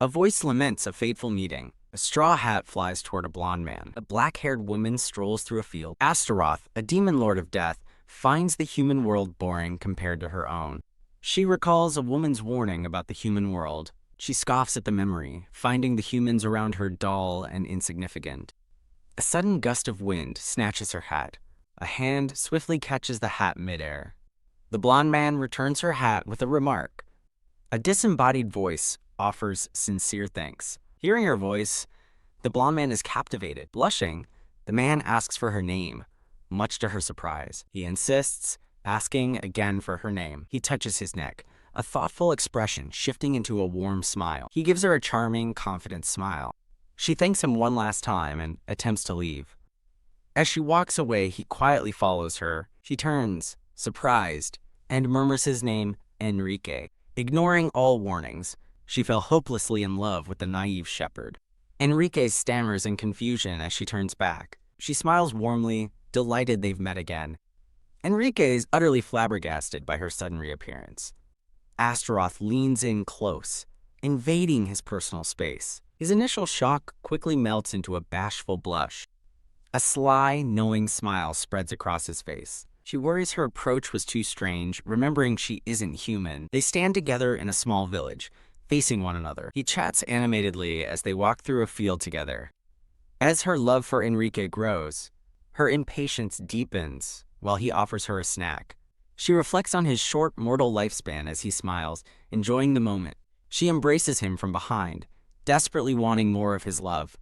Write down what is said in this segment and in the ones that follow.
A voice laments a fateful meeting. A straw hat flies toward a blonde man. A black-haired woman strolls through a field. Astaroth, a demon lord of death, finds the human world boring compared to her own. She recalls a woman's warning about the human world. She scoffs at the memory, finding the humans around her dull and insignificant. A sudden gust of wind snatches her hat. A hand swiftly catches the hat midair. The blonde man returns her hat with a remark. A disembodied voice offers sincere thanks. Hearing her voice, the blonde man is captivated. Blushing, the man asks for her name, much to her surprise. He insists, asking again for her name. He touches his neck, a thoughtful expression shifting into a warm smile. He gives her a charming, confident smile. She thanks him one last time and attempts to leave. As she walks away, he quietly follows her. She turns, surprised, and murmurs his name, Enrique. Ignoring all warnings, she fell hopelessly in love with the naive shepherd. Enrique stammers in confusion as she turns back. She smiles warmly, delighted they've met again. Enrique is utterly flabbergasted by her sudden reappearance. Astaroth leans in close, invading his personal space. His initial shock quickly melts into a bashful blush. A sly, knowing smile spreads across his face. She worries her approach was too strange, remembering she isn't human. They stand together in a small village, facing one another. He chats animatedly as they walk through a field together. As her love for Enrique grows, her impatience deepens while he offers her a snack. She reflects on his short mortal lifespan as he smiles, enjoying the moment. She embraces him from behind, desperately wanting more of his love.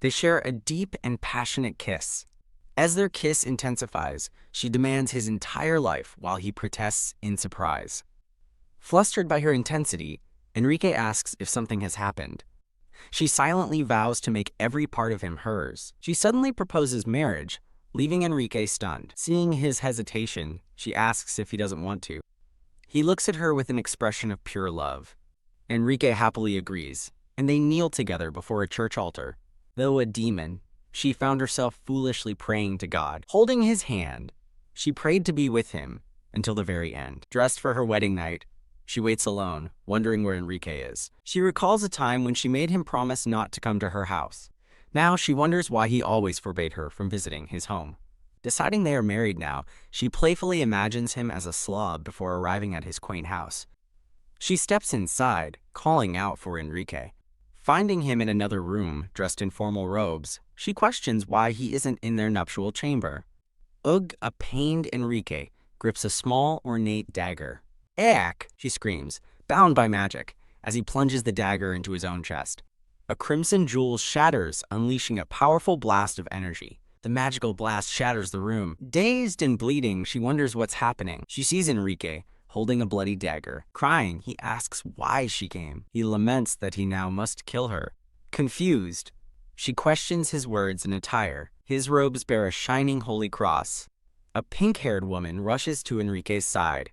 They share a deep and passionate kiss. As their kiss intensifies, she demands his entire life while he protests in surprise. Flustered by her intensity, Enrique asks if something has happened. She silently vows to make every part of him hers. She suddenly proposes marriage, leaving Enrique stunned. Seeing his hesitation, she asks if he doesn't want to. He looks at her with an expression of pure love. Enrique happily agrees, and they kneel together before a church altar. Though a demon, she found herself foolishly praying to God. Holding his hand, she prayed to be with him until the very end. Dressed for her wedding night, she waits alone, wondering where Enrique is. She recalls a time when she made him promise not to come to her house. Now she wonders why he always forbade her from visiting his home. Deciding they are married now, she playfully imagines him as a slob before arriving at his quaint house. She steps inside, calling out for Enrique. Finding him in another room, dressed in formal robes, she questions why he isn't in their nuptial chamber. Ugh, a pained Enrique grips a small, ornate dagger. "Ack!" she screams, bound by magic, as he plunges the dagger into his own chest. A crimson jewel shatters, unleashing a powerful blast of energy. The magical blast shatters the room. Dazed and bleeding, she wonders what's happening. She sees Enrique, holding a bloody dagger. Crying, he asks why she came. He laments that he now must kill her. Confused, she questions his words and attire. His robes bear a shining holy cross. A pink-haired woman rushes to Enrique's side.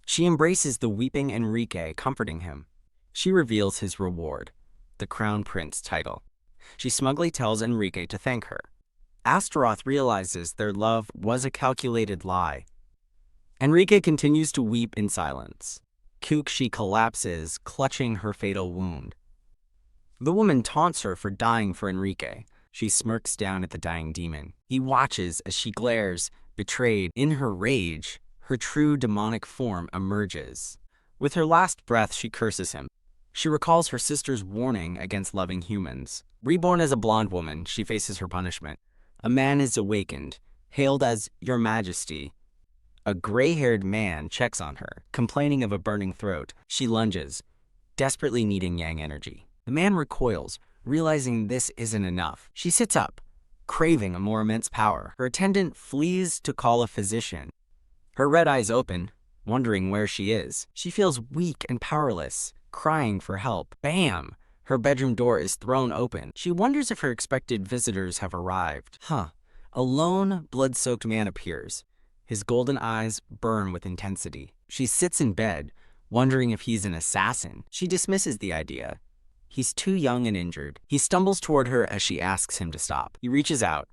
She embraces the weeping Enrique, comforting him. She reveals his reward, the Crown Prince title. She smugly tells Enrique to thank her. Astaroth realizes their love was a calculated lie. Enrique continues to weep in silence. She collapses, clutching her fatal wound. The woman taunts her for dying for Enrique. She smirks down at the dying demon. He watches as she glares, betrayed. In her rage, her true demonic form emerges. With her last breath, she curses him. She recalls her sister's warning against loving humans. Reborn as a blonde woman, she faces her punishment. A man is awakened, hailed as Your Majesty. A gray-haired man checks on her, complaining of a burning throat. She lunges, desperately needing yang energy. The man recoils, realizing this isn't enough. She sits up, craving a more immense power. Her attendant flees to call a physician. Her red eyes open, wondering where she is. She feels weak and powerless, crying for help. Bam! Her bedroom door is thrown open. She wonders if her expected visitors have arrived. A lone, blood-soaked man appears. His golden eyes burn with intensity. She sits in bed, wondering if he's an assassin. She dismisses the idea. He's too young and injured. He stumbles toward her as she asks him to stop. He reaches out,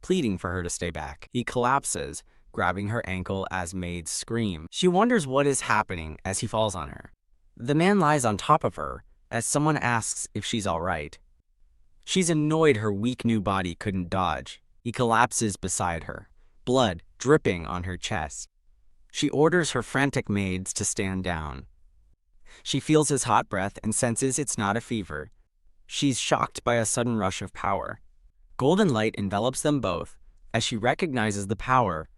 pleading for her to stay back. He collapses, grabbing her ankle as maids scream. She wonders what is happening as he falls on her. The man lies on top of her, as someone asks if she's all right. She's annoyed her weak new body couldn't dodge. He collapses beside her, blood dripping on her chest. She orders her frantic maids to stand down. She feels his hot breath and senses it's not a fever. She's shocked by a sudden rush of power. Golden light envelops them both. As she recognizes the power,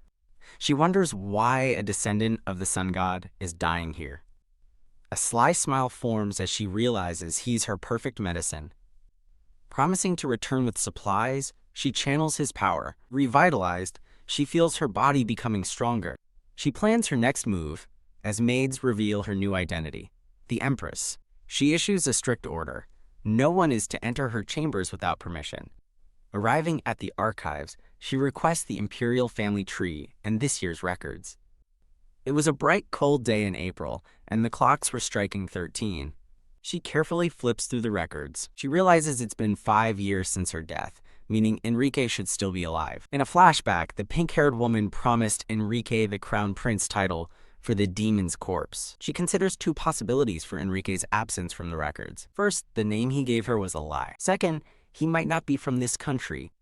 she wonders why a descendant of the sun god is dying here. A sly smile forms as she realizes he's her perfect medicine. Promising to return with supplies, she channels his power. Revitalized, she feels her body becoming stronger. She plans her next move as maids reveal her new identity, the Empress. She issues a strict order. No one is to enter her chambers without permission. Arriving at the archives, she requests the imperial family tree and this year's records. It was a bright, cold day in April, and the clocks were striking 13. She carefully flips through the records. She realizes it's been 5 years since her death, meaning Enrique should still be alive. In a flashback, the pink-haired woman promised Enrique the Crown Prince title for the demon's corpse. She considers two possibilities for Enrique's absence from the records. First, the name he gave her was a lie. Second, he might not be from this country.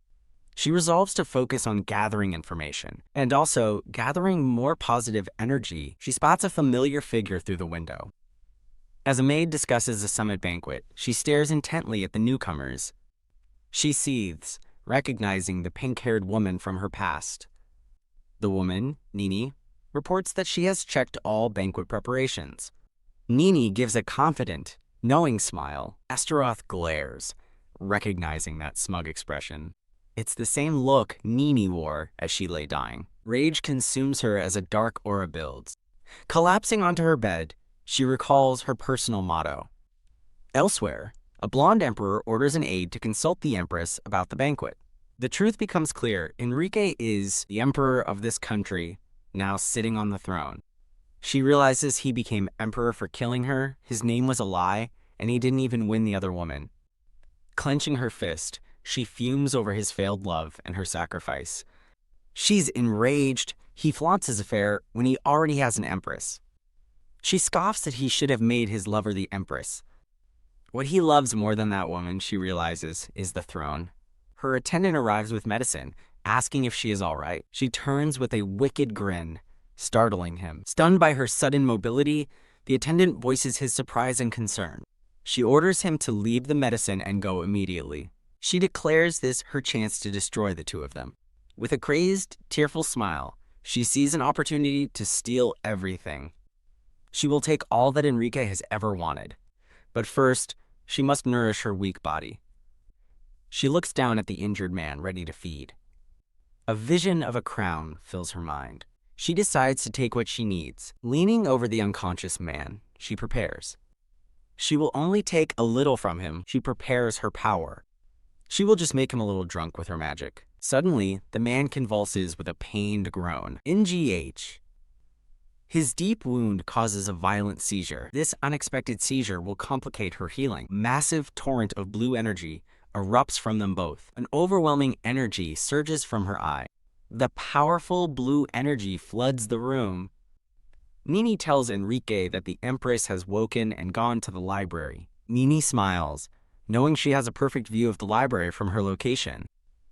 She resolves to focus on gathering information, and also gathering more positive energy. She spots a familiar figure through the window. As a maid discusses the summit banquet, she stares intently at the newcomers. She seethes, recognizing the pink-haired woman from her past. The woman, Nini, reports that she has checked all banquet preparations. Nini gives a confident, knowing smile. Astaroth glares, recognizing that smug expression. It's the same look Nini wore as she lay dying. Rage consumes her as a dark aura builds. Collapsing onto her bed, she recalls her personal motto. Elsewhere, a blonde emperor orders an aide to consult the empress about the banquet. The truth becomes clear. Enrique is the emperor of this country, now sitting on the throne. She realizes he became emperor for killing her, his name was a lie, and he didn't even win the other woman. Clenching her fist, she fumes over his failed love and her sacrifice. She's enraged. He flaunts his affair when he already has an empress. She scoffs that he should have made his lover the empress. What he loves more than that woman, she realizes, is the throne. Her attendant arrives with medicine, asking if she is all right. She turns with a wicked grin, startling him. Stunned by her sudden mobility, the attendant voices his surprise and concern. She orders him to leave the medicine and go immediately. She declares this her chance to destroy the two of them. With a crazed, tearful smile, she sees an opportunity to steal everything. She will take all that Enrique has ever wanted. But first, she must nourish her weak body. She looks down at the injured man ready to feed. A vision of a crown fills her mind. She decides to take what she needs. Leaning over the unconscious man, she prepares. She will only take a little from him. She prepares her power. She will just make him a little drunk with her magic. Suddenly, the man convulses with a pained groan. NGH. His deep wound causes a violent seizure. This unexpected seizure will complicate her healing. Massive torrent of blue energy erupts from them both. An overwhelming energy surges from her eye. The powerful blue energy floods the room. Nini tells Enrique that the Empress has woken and gone to the library. Nini smiles, knowing she has a perfect view of the library from her location.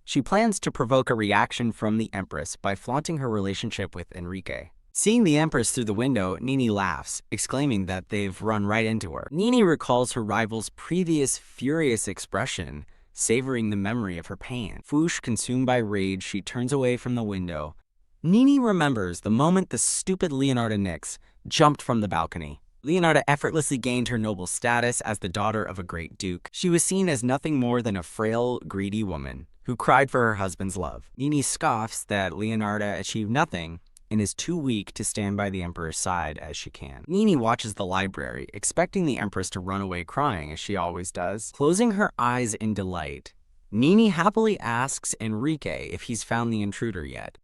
She plans to provoke a reaction from the Empress by flaunting her relationship with Enrique. Seeing the Empress through the window, Nini laughs, exclaiming that they've run right into her. Nini recalls her rival's previous furious expression, savoring the memory of her pain. Fouche, consumed by rage, she turns away from the window. Nini remembers the moment the stupid Leonarda Nix jumped from the balcony. Leonarda effortlessly gained her noble status as the daughter of a great duke. She was seen as nothing more than a frail, greedy woman who cried for her husband's love. Nini scoffs that Leonarda achieved nothing and is too weak to stand by the Emperor's side as she can. Nini watches the library, expecting the Empress to run away crying as she always does. Closing her eyes in delight, Nini happily asks Enrique if he's found the intruder yet.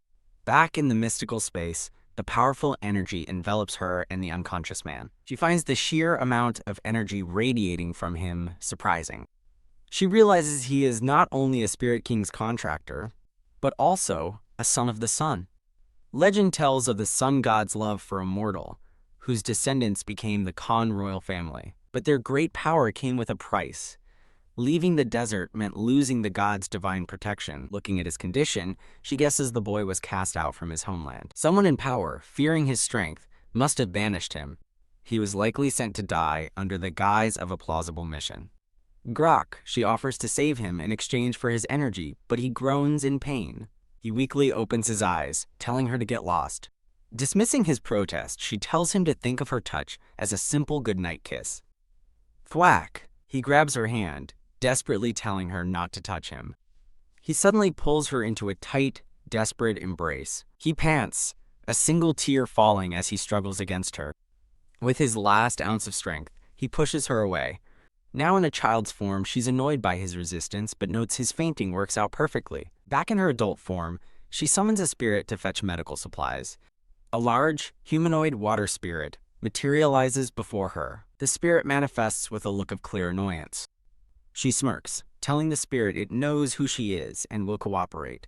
Back in the mystical space, the powerful energy envelops her and the unconscious man. She finds the sheer amount of energy radiating from him surprising. She realizes he is not only a Spirit King's contractor, but also a son of the sun. Legend tells of the sun god's love for a mortal, whose descendants became the Khan royal family. But their great power came with a price. Leaving the desert meant losing the god's divine protection. Looking at his condition, she guesses the boy was cast out from his homeland. Someone in power, fearing his strength, must have banished him. He was likely sent to die under the guise of a plausible mission. Grok, she offers to save him in exchange for his energy, but he groans in pain. He weakly opens his eyes, telling her to get lost. Dismissing his protest, she tells him to think of her touch as a simple goodnight kiss. Thwack! He grabs her hand, desperately telling her not to touch him. He suddenly pulls her into a tight, desperate embrace. He pants, a single tear falling as he struggles against her. With his last ounce of strength, he pushes her away. Now in a child's form, she's annoyed by his resistance, but notes his fainting works out perfectly. Back in her adult form, she summons a spirit to fetch medical supplies. A large, humanoid water spirit materializes before her. The spirit manifests with a look of clear annoyance. She smirks, telling the spirit it knows who she is and will cooperate.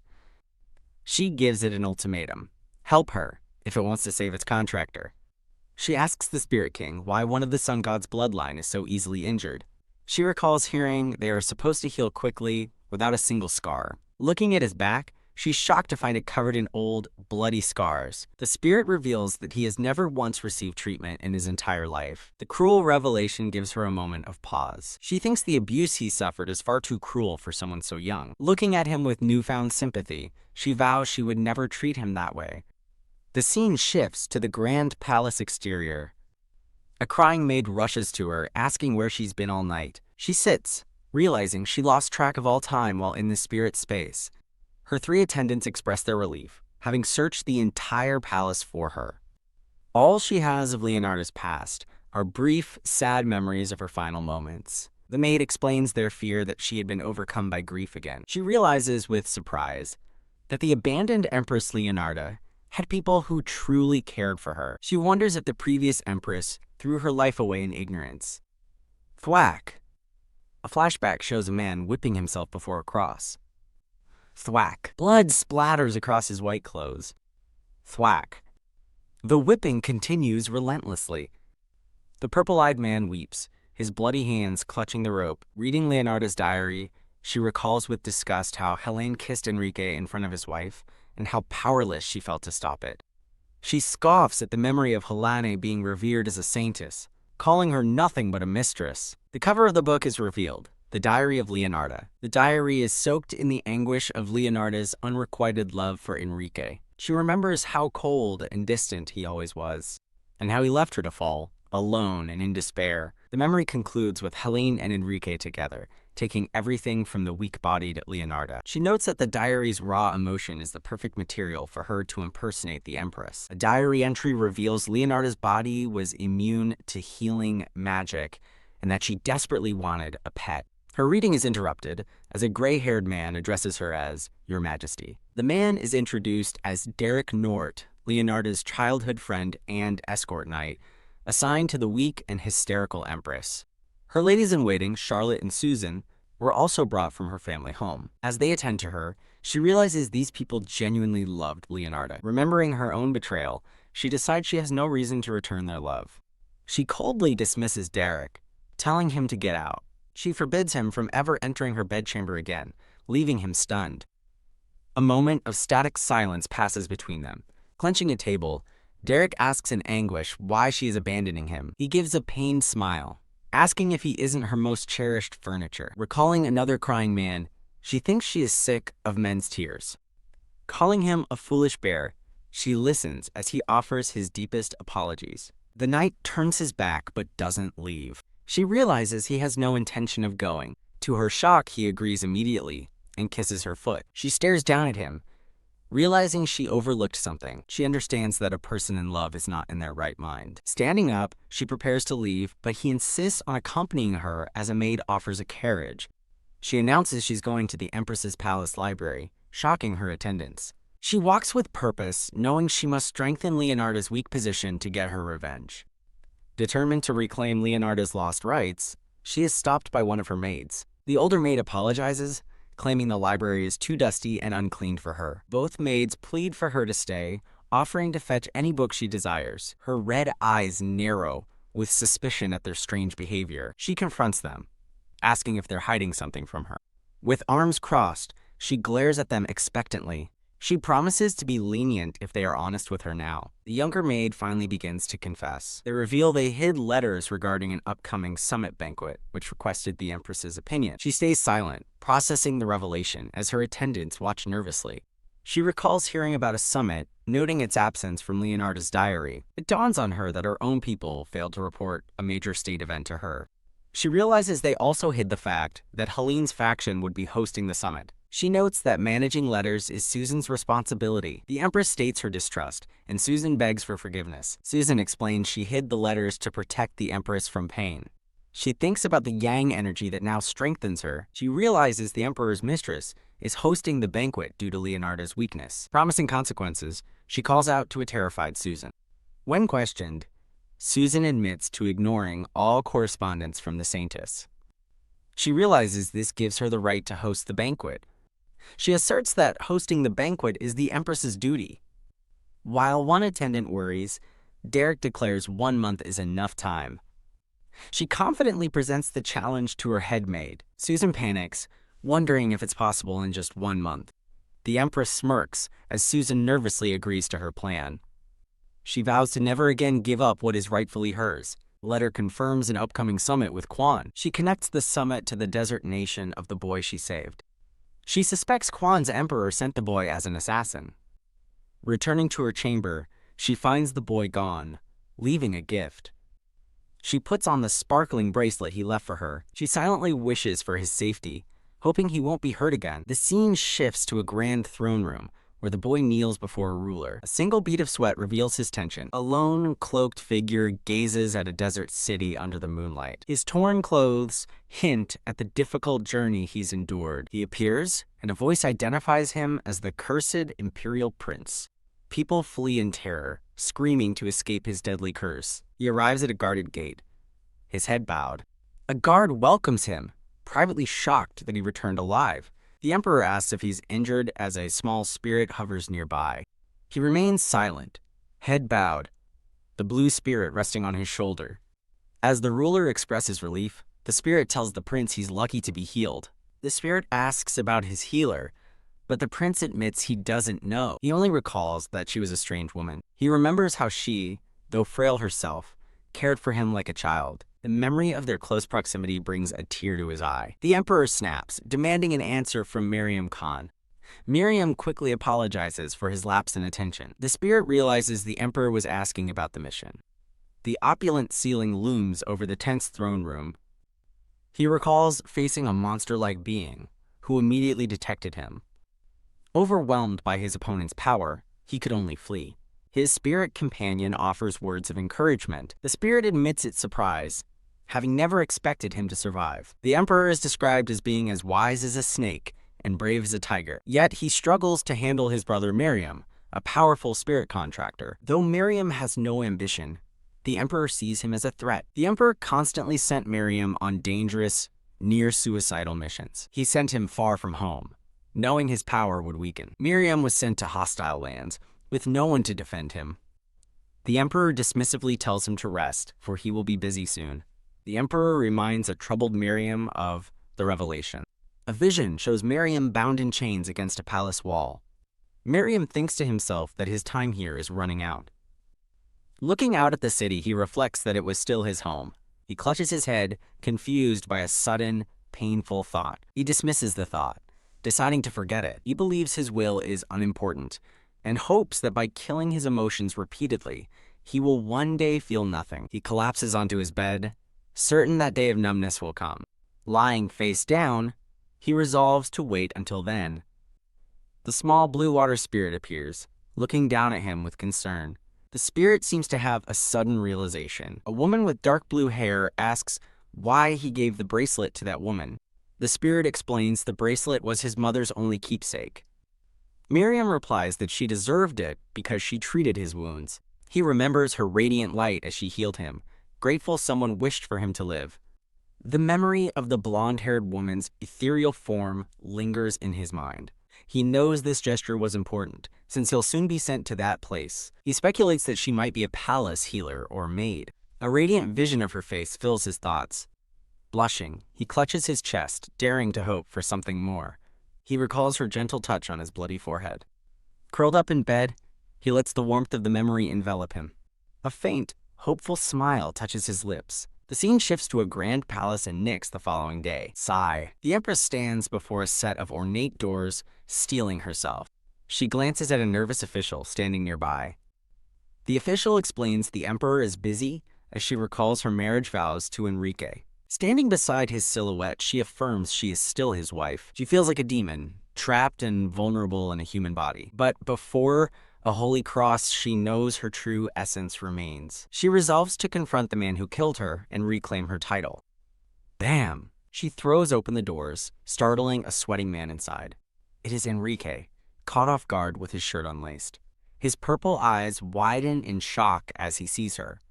She gives it an ultimatum: help her, if it wants to save its contractor. She asks the Spirit King why one of the sun god's bloodline is so easily injured. She recalls hearing they are supposed to heal quickly, without a single scar. Looking at his back, she's shocked to find it covered in old, bloody scars. The spirit reveals that he has never once received treatment in his entire life. The cruel revelation gives her a moment of pause. She thinks the abuse he suffered is far too cruel for someone so young. Looking at him with newfound sympathy, she vows she would never treat him that way. The scene shifts to the grand palace exterior. A crying maid rushes to her, asking where she's been all night. She sits, realizing she lost track of all time while in the spirit space. Her 3 attendants express their relief, having searched the entire palace for her. All she has of Leonardo's past are brief, sad memories of her final moments. The maid explains their fear that she had been overcome by grief again. She realizes with surprise that the abandoned Empress Leonarda had people who truly cared for her. She wonders if the previous empress threw her life away in ignorance. Thwack! A flashback shows a man whipping himself before a cross. Thwack! Blood splatters across his white clothes. Thwack! The whipping continues relentlessly. The purple-eyed man weeps, his bloody hands clutching the rope. Reading Leonardo's diary, she recalls with disgust how Helene kissed Enrique in front of his wife, and how powerless she felt to stop it. She scoffs at the memory of Helene being revered as a saintess, calling her nothing but a mistress. The cover of the book is revealed, the Diary of Leonarda. The diary is soaked in the anguish of Leonarda's unrequited love for Enrique. She remembers how cold and distant he always was, and how he left her to fall, alone and in despair. The memory concludes with Helene and Enrique together, taking everything from the weak-bodied Leonarda. She notes that the diary's raw emotion is the perfect material for her to impersonate the Empress. A diary entry reveals Leonarda's body was immune to healing magic, and that she desperately wanted a pet. Her reading is interrupted as a gray-haired man addresses her as Your Majesty. The man is introduced as Derek Nort, Leonarda's childhood friend and escort knight, assigned to the weak and hysterical Empress. Her ladies-in-waiting, Charlotte and Susan, were also brought from her family home. As they attend to her, she realizes these people genuinely loved Leonarda. Remembering her own betrayal, she decides she has no reason to return their love. She coldly dismisses Derek, telling him to get out. She forbids him from ever entering her bedchamber again, leaving him stunned. A moment of static silence passes between them. Clenching a table, Derek asks in anguish why she is abandoning him. He gives a pained smile, asking if he isn't her most cherished furniture. Recalling another crying man, she thinks she is sick of men's tears. Calling him a foolish bear, she listens as he offers his deepest apologies. The knight turns his back but doesn't leave. She realizes he has no intention of going. To her shock, he agrees immediately and kisses her foot. She stares down at him, realizing she overlooked something. She understands that a person in love is not in their right mind. Standing up, she prepares to leave, but he insists on accompanying her as a maid offers a carriage. She announces she's going to the Empress's palace library, shocking her attendants. She walks with purpose, knowing she must strengthen Leonarda's weak position to get her revenge. Determined to reclaim Leonarda's lost rights, she is stopped by one of her maids. The older maid apologizes, claiming the library is too dusty and unclean for her. Both maids plead for her to stay, offering to fetch any book she desires. Her red eyes narrow, with suspicion at their strange behavior. She confronts them, asking if they're hiding something from her. With arms crossed, she glares at them expectantly. She promises to be lenient if they are honest with her now. The younger maid finally begins to confess. They reveal they hid letters regarding an upcoming summit banquet, which requested the Empress's opinion. She stays silent, processing the revelation as her attendants watch nervously. She recalls hearing about a summit, noting its absence from Leonardo's diary. It dawns on her that her own people failed to report a major state event to her. She realizes they also hid the fact that Helene's faction would be hosting the summit. She notes that managing letters is Susan's responsibility. The Empress states her distrust, and Susan begs for forgiveness. Susan explains she hid the letters to protect the Empress from pain. She thinks about the yang energy that now strengthens her. She realizes the Emperor's mistress is hosting the banquet due to Leonardo's weakness. Promising consequences, she calls out to a terrified Susan. When questioned, Susan admits to ignoring all correspondence from the Saintess. She realizes this gives her the right to host the banquet. She asserts that hosting the banquet is the Empress's duty. While one attendant worries, Derek declares 1 month is enough time. She confidently presents the challenge to her head maid. Susan panics, wondering if it's possible in just 1 month. The Empress smirks as Susan nervously agrees to her plan. She vows to never again give up what is rightfully hers. The letter confirms an upcoming summit with Quan. She connects the summit to the desert nation of the boy she saved. She suspects Quan's emperor sent the boy as an assassin. Returning to her chamber, she finds the boy gone, leaving a gift. She puts on the sparkling bracelet he left for her. She silently wishes for his safety, hoping he won't be hurt again. The scene shifts to a grand throne room, where the boy kneels before a ruler. A single bead of sweat reveals his tension. A lone, cloaked figure gazes at a desert city under the moonlight. His torn clothes hint at the difficult journey he's endured. He appears, and a voice identifies him as the cursed imperial prince. People flee in terror, screaming to escape his deadly curse. He arrives at a guarded gate, his head bowed. A guard welcomes him, privately shocked that he returned alive. The Emperor asks if he's injured as a small spirit hovers nearby. He remains silent, head bowed, the blue spirit resting on his shoulder. As the ruler expresses relief, the spirit tells the prince he's lucky to be healed. The spirit asks about his healer, but the prince admits he doesn't know. He only recalls that she was a strange woman. He remembers how she, though frail herself, cared for him like a child. The memory of their close proximity brings a tear to his eye. The Emperor snaps, demanding an answer from Miriam Khan. Miriam quickly apologizes for his lapse in attention. The spirit realizes the Emperor was asking about the mission. The opulent ceiling looms over the tense throne room. He recalls facing a monster-like being, who immediately detected him. Overwhelmed by his opponent's power, he could only flee. His spirit companion offers words of encouragement. The spirit admits its surprise, having never expected him to survive. The Emperor is described as being as wise as a snake and brave as a tiger. Yet he struggles to handle his brother Miriam, a powerful spirit contractor. Though Miriam has no ambition, the Emperor sees him as a threat. The Emperor constantly sent Miriam on dangerous, near-suicidal missions. He sent him far from home, knowing his power would weaken. Miriam was sent to hostile lands, with no one to defend him. The Emperor dismissively tells him to rest, for he will be busy soon. The Emperor reminds a troubled Miriam of the revelation. A vision shows Miriam bound in chains against a palace wall. Miriam thinks to himself that his time here is running out. Looking out at the city, he reflects that it was still his home. He clutches his head, confused by a sudden, painful thought. He dismisses the thought, deciding to forget it. He believes his will is unimportant, and hopes that by killing his emotions repeatedly, he will one day feel nothing. He collapses onto his bed, certain that day of numbness will come. Lying face down, he resolves to wait until then. The small blue water spirit appears, looking down at him with concern. The spirit seems to have a sudden realization. A woman with dark blue hair asks why he gave the bracelet to that woman. The spirit explains the bracelet was his mother's only keepsake. Miriam replies that she deserved it because she treated his wounds. He remembers her radiant light as she healed him, grateful someone wished for him to live. The memory of the blonde-haired woman's ethereal form lingers in his mind. He knows this gesture was important, since he'll soon be sent to that place. He speculates that she might be a palace healer or maid. A radiant vision of her face fills his thoughts. Blushing, he clutches his chest, daring to hope for something more. He recalls her gentle touch on his bloody forehead. Curled up in bed, he lets the warmth of the memory envelop him. A faint, hopeful smile touches his lips. The scene shifts to a grand palace in Nyx the following day. Sigh. The Empress stands before a set of ornate doors, steeling herself. She glances at a nervous official standing nearby. The official explains the Emperor is busy as she recalls her marriage vows to Enrique. Standing beside his silhouette, she affirms she is still his wife. She feels like a demon, trapped and vulnerable in a human body. But before a holy cross, she knows her true essence remains. She resolves to confront the man who killed her and reclaim her title. Bam! She throws open the doors, startling a sweating man inside. It is Enrique, caught off guard with his shirt unlaced. His purple eyes widen in shock as he sees her.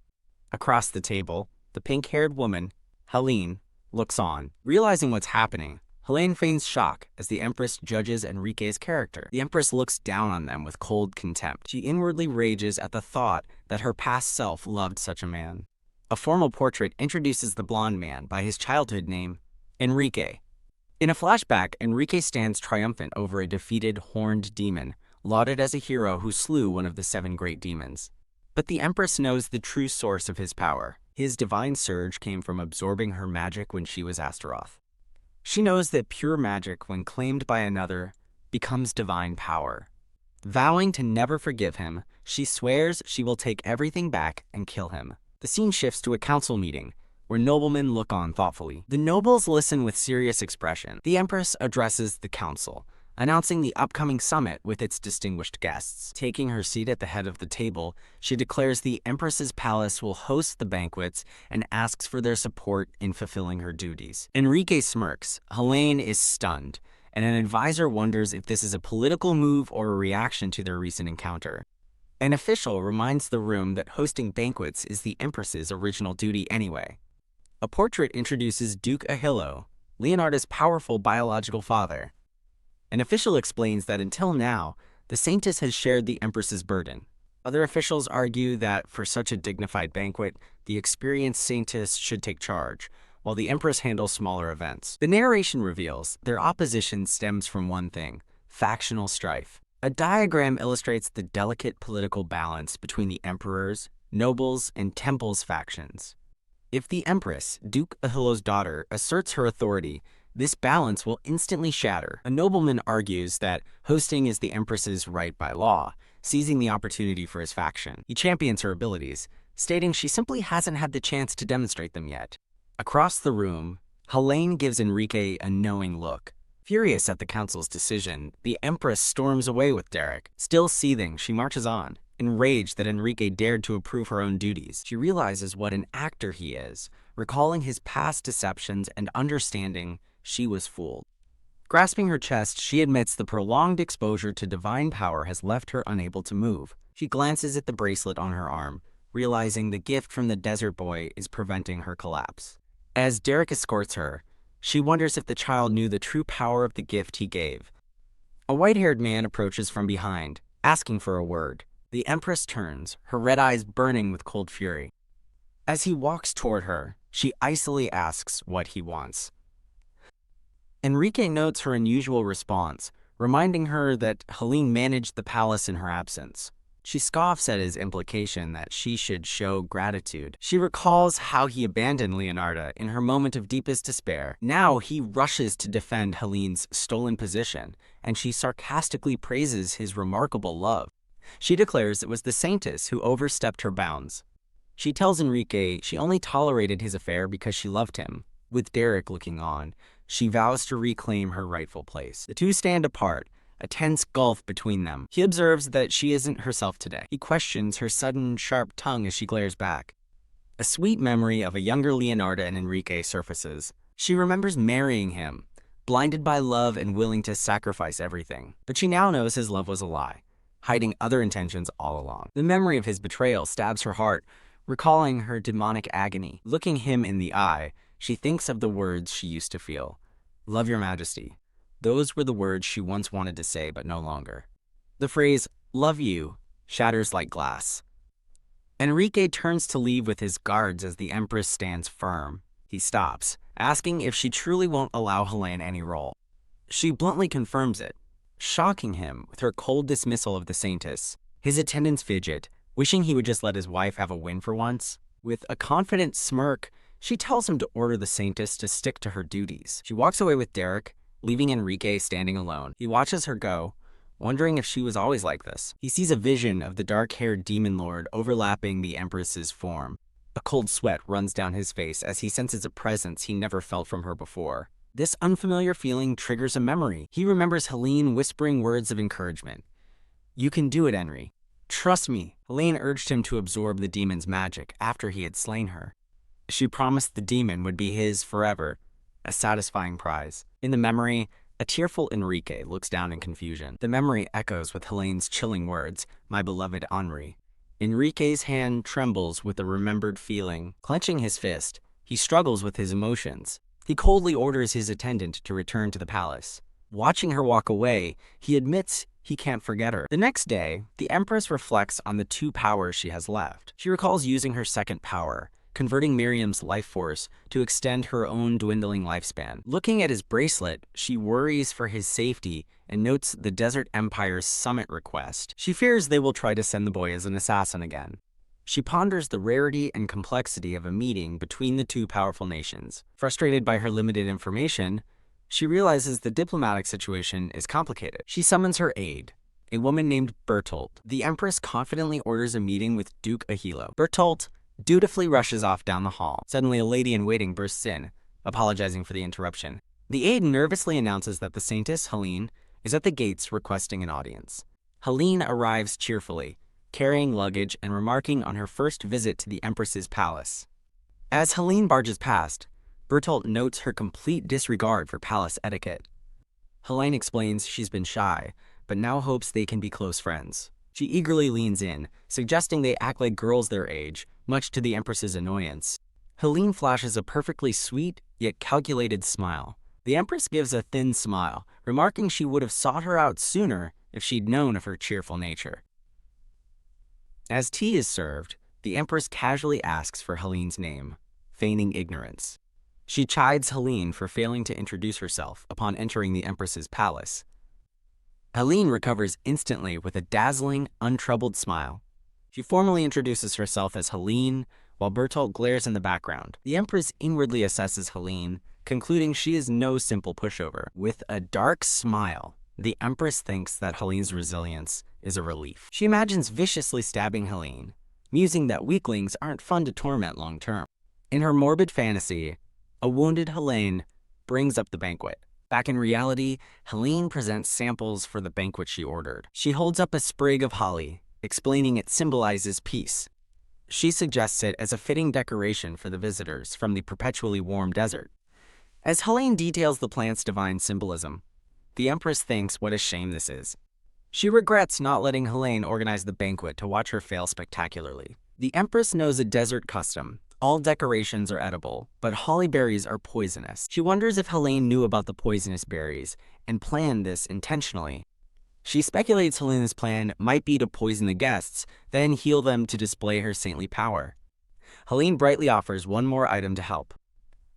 Across the table, the pink-haired woman, Helene, looks on. Realizing what's happening, Helene feigns shock as the Empress judges Enrique's character. The Empress looks down on them with cold contempt. She inwardly rages at the thought that her past self loved such a man. A formal portrait introduces the blonde man by his childhood name, Enrique. In a flashback, Enrique stands triumphant over a defeated horned demon, lauded as a hero who slew one of the 7 great demons. But the Empress knows the true source of his power. His divine surge came from absorbing her magic when she was Astaroth. She knows that pure magic, when claimed by another, becomes divine power. Vowing to never forgive him, she swears she will take everything back and kill him. The scene shifts to a council meeting, where noblemen look on thoughtfully. The nobles listen with serious expression. The Empress addresses the council, announcing the upcoming summit with its distinguished guests. Taking her seat at the head of the table, she declares the Empress's palace will host the banquets and asks for their support in fulfilling her duties. Enrique smirks. Helene is stunned, and an advisor wonders if this is a political move or a reaction to their recent encounter. An official reminds the room that hosting banquets is the Empress's original duty anyway. A portrait introduces Duke Ahilo, Leonardo's powerful biological father. An official explains that until now, the Saintess has shared the Empress's burden. Other officials argue that for such a dignified banquet, the experienced Saintess should take charge, while the Empress handles smaller events. The narration reveals their opposition stems from one thing: factional strife. A diagram illustrates the delicate political balance between the Emperor's, nobles, and temple's factions. If the Empress, Duke Ahilo's daughter, asserts her authority, this balance will instantly shatter. A nobleman argues that hosting is the Empress's right by law, seizing the opportunity for his faction. He champions her abilities, stating she simply hasn't had the chance to demonstrate them yet. Across the room, Helene gives Enrique a knowing look. Furious at the council's decision, the Empress storms away with Derek. Still seething, she marches on, enraged that Enrique dared to approve her own duties. She realizes what an actor he is, recalling his past deceptions and understanding she was fooled. Grasping her chest, she admits the prolonged exposure to divine power has left her unable to move. She glances at the bracelet on her arm, realizing the gift from the desert boy is preventing her collapse. As Derek escorts her, she wonders if the child knew the true power of the gift he gave. A white-haired man approaches from behind, asking for a word. The Empress turns, her red eyes burning with cold fury. As he walks toward her, she icily asks what he wants. Enrique notes her unusual response, reminding her that Helene managed the palace in her absence. She scoffs at his implication that she should show gratitude. She recalls how he abandoned Leonardo in her moment of deepest despair. Now he rushes to defend Helene's stolen position, and she sarcastically praises his remarkable love. She declares it was the Saintess who overstepped her bounds. She tells Enrique she only tolerated his affair because she loved him. With Derek looking on, she vows to reclaim her rightful place. The two stand apart, a tense gulf between them. He observes that she isn't herself today. He questions her sudden, sharp tongue as she glares back. A sweet memory of a younger Leonardo and Enrique surfaces. She remembers marrying him, blinded by love and willing to sacrifice everything. But she now knows his love was a lie, hiding other intentions all along. The memory of his betrayal stabs her heart, recalling her demonic agony. Looking him in the eye, she thinks of the words she used to feel. "Love your majesty." Those were the words she once wanted to say, but no longer. The phrase, "love you," shatters like glass. Enrique turns to leave with his guards as the Empress stands firm. He stops, asking if she truly won't allow Helene any role. She bluntly confirms it, shocking him with her cold dismissal of the Saintess. His attendants fidget, wishing he would just let his wife have a win for once. With a confident smirk, she tells him to order the Saintess to stick to her duties. She walks away with Derek, leaving Enrique standing alone. He watches her go, wondering if she was always like this. He sees a vision of the dark-haired demon lord overlapping the Empress's form. A cold sweat runs down his face as he senses a presence he never felt from her before. This unfamiliar feeling triggers a memory. He remembers Helene whispering words of encouragement. "You can do it, Henry. Trust me." Helene urged him to absorb the demon's magic after he had slain her. She promised the demon would be his forever, a satisfying prize. In the memory, a tearful Enrique looks down in confusion. The memory echoes with Helene's chilling words, "My beloved Henri." Enrique's hand trembles with a remembered feeling. Clenching his fist, he struggles with his emotions. He coldly orders his attendant to return to the palace. Watching her walk away, he admits he can't forget her. The next day, the Empress reflects on the 2 powers she has left. She recalls using her second power, converting Miriam's life force to extend her own dwindling lifespan. Looking at his bracelet, she worries for his safety and notes the Desert Empire's summit request. She fears they will try to send the boy as an assassin again. She ponders the rarity and complexity of a meeting between the 2 powerful nations. Frustrated by her limited information, she realizes the diplomatic situation is complicated. She summons her aide, a woman named Bertolt. The Empress confidently orders a meeting with Duke Ahilo. Bertolt dutifully rushes off down the hall. Suddenly, a lady-in-waiting bursts in, apologizing for the interruption. The aide nervously announces that the Saintess, Helene, is at the gates requesting an audience. Helene arrives cheerfully, carrying luggage and remarking on her first visit to the Empress's palace. As Helene barges past, Bertolt notes her complete disregard for palace etiquette. Helene explains she's been shy, but now hopes they can be close friends. She eagerly leans in, suggesting they act like girls their age, much to the Empress's annoyance. Helene flashes a perfectly sweet, yet calculated smile. The Empress gives a thin smile, remarking she would have sought her out sooner if she'd known of her cheerful nature. As tea is served, the Empress casually asks for Helene's name, feigning ignorance. She chides Helene for failing to introduce herself upon entering the Empress's palace. Helene recovers instantly with a dazzling, untroubled smile. She formally introduces herself as Helene, while Bertolt glares in the background. The Empress inwardly assesses Helene, concluding she is no simple pushover. With a dark smile, the Empress thinks that Helene's resilience is a relief. She imagines viciously stabbing Helene, musing that weaklings aren't fun to torment long term. In her morbid fantasy, a wounded Helene brings up the banquet. Back in reality, Helene presents samples for the banquet she ordered. She holds up a sprig of holly, explaining it symbolizes peace. She suggests it as a fitting decoration for the visitors from the perpetually warm desert. As Helene details the plant's divine symbolism, the Empress thinks what a shame this is. She regrets not letting Helene organize the banquet to watch her fail spectacularly. The Empress knows a desert custom. All decorations are edible, but holly berries are poisonous. She wonders if Helene knew about the poisonous berries and planned this intentionally. She speculates Helene's plan might be to poison the guests, then heal them to display her saintly power. Helene brightly offers one more item to help.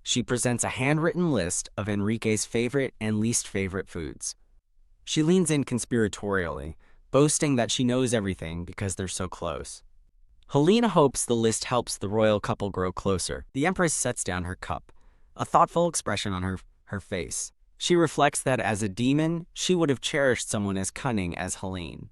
She presents a handwritten list of Enrique's favorite and least favorite foods. She leans in conspiratorially, boasting that she knows everything because they're so close. Helene hopes the list helps the royal couple grow closer. The Empress sets down her cup, a thoughtful expression on her face. She reflects that as a demon, she would have cherished someone as cunning as Helene.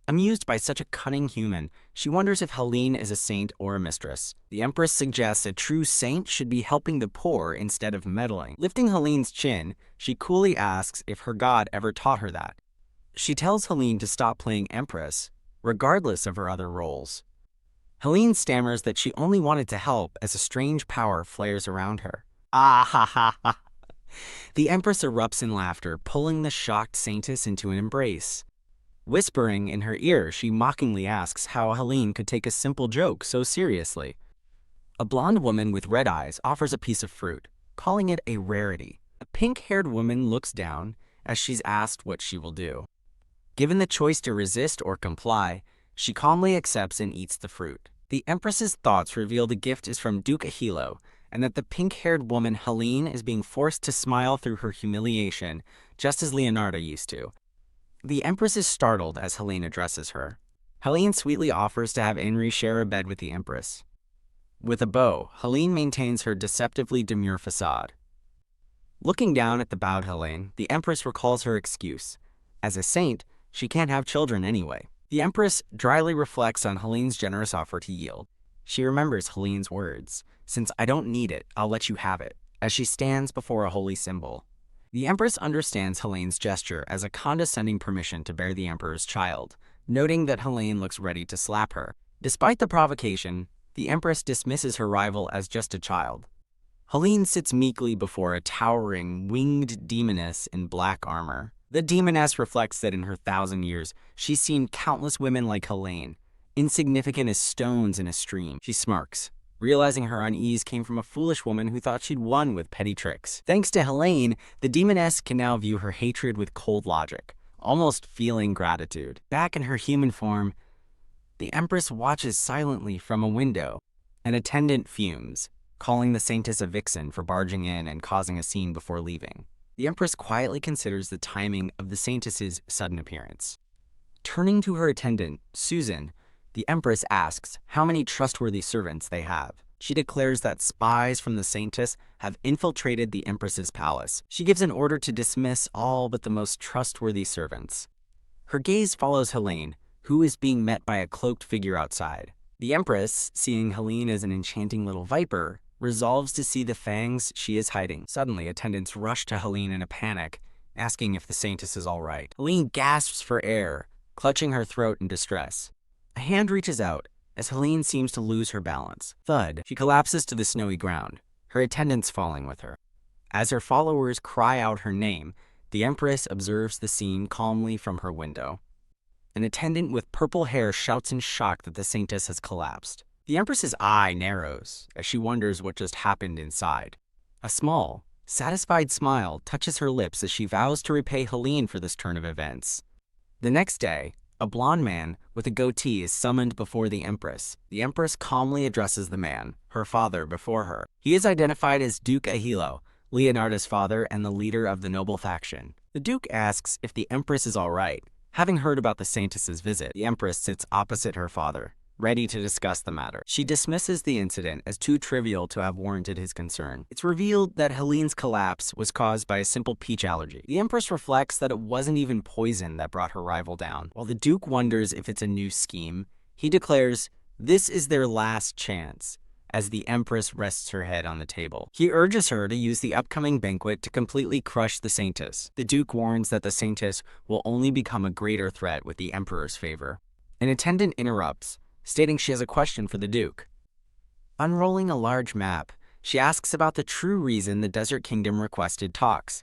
Amused by such a cunning human, she wonders if Helene is a saint or a mistress. The Empress suggests a true saint should be helping the poor instead of meddling. Lifting Helene's chin, she coolly asks if her god ever taught her that. She tells Helene to stop playing Empress, regardless of her other roles. Helene stammers that she only wanted to help as a strange power flares around her. Ah ha ha ha. The Empress erupts in laughter, pulling the shocked Saintess into an embrace. Whispering in her ear, she mockingly asks how Helene could take a simple joke so seriously. A blonde woman with red eyes offers a piece of fruit, calling it a rarity. A pink-haired woman looks down as she's asked what she will do. Given the choice to resist or comply, she calmly accepts and eats the fruit. The Empress's thoughts reveal the gift is from Duke Ahilo, and that the pink-haired woman Helene is being forced to smile through her humiliation, just as Leonardo used to. The Empress is startled as Helene addresses her. Helene sweetly offers to have Henri share a bed with the Empress. With a bow, Helene maintains her deceptively demure facade. Looking down at the bowed Helene, the Empress recalls her excuse. As a saint, she can't have children anyway. The Empress dryly reflects on Helene's generous offer to yield. She remembers Helene's words, "Since I don't need it, I'll let you have it," as she stands before a holy symbol. The Empress understands Helene's gesture as a condescending permission to bear the Emperor's child, noting that Helene looks ready to slap her. Despite the provocation, the Empress dismisses her rival as just a child. Helene sits meekly before a towering, winged demoness in black armor. The demoness reflects that in her 1,000 years, she's seen countless women like Helene, insignificant as stones in a stream. She smirks, realizing her unease came from a foolish woman who thought she'd won with petty tricks. Thanks to Helene, the demoness can now view her hatred with cold logic, almost feeling gratitude. Back in her human form, the Empress watches silently from a window. An attendant fumes, calling the Saintess a vixen for barging in and causing a scene before leaving. The Empress quietly considers the timing of the Saintess's sudden appearance. Turning to her attendant, Susan, the Empress asks how many trustworthy servants they have. She declares that spies from the Saintess have infiltrated the Empress's palace. She gives an order to dismiss all but the most trustworthy servants. Her gaze follows Helene, who is being met by a cloaked figure outside. The Empress, seeing Helene as an enchanting little viper, resolves to see the fangs she is hiding. Suddenly, attendants rush to Helene in a panic, asking if the Saintess is all right. Helene gasps for air, clutching her throat in distress. A hand reaches out, as Helene seems to lose her balance. Thud, she collapses to the snowy ground, her attendants falling with her. As her followers cry out her name, the Empress observes the scene calmly from her window. An attendant with purple hair shouts in shock that the Saintess has collapsed. The Empress's eye narrows as she wonders what just happened inside. A small, satisfied smile touches her lips as she vows to repay Helene for this turn of events. The next day, a blond man with a goatee is summoned before the Empress. The Empress calmly addresses the man, her father, before her. He is identified as Duke Ahilo, Leonardo's father and the leader of the noble faction. The Duke asks if the Empress is all right. Having heard about the Saintess's visit, the Empress sits opposite her father, ready to discuss the matter. She dismisses the incident as too trivial to have warranted his concern. It's revealed that Helene's collapse was caused by a simple peach allergy. The Empress reflects that it wasn't even poison that brought her rival down. While the Duke wonders if it's a new scheme, he declares this is their last chance, as the Empress rests her head on the table. He urges her to use the upcoming banquet to completely crush the Saintess. The Duke warns that the Saintess will only become a greater threat with the Emperor's favor. An attendant interrupts, stating she has a question for the Duke. Unrolling a large map, she asks about the true reason the Desert Kingdom requested talks.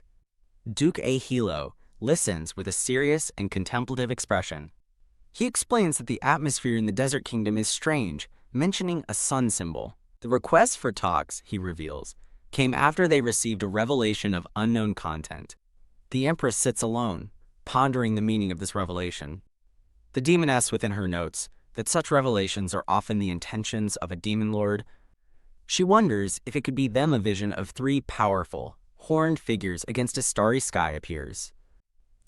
Duke Ahilo listens with a serious and contemplative expression. He explains that the atmosphere in the Desert Kingdom is strange, mentioning a sun symbol. The request for talks, he reveals, came after they received a revelation of unknown content. The Empress sits alone, pondering the meaning of this revelation. The demoness within her notes that such revelations are often the intentions of a demon lord. She wonders if it could be them a vision of three powerful, horned figures against a starry sky appears.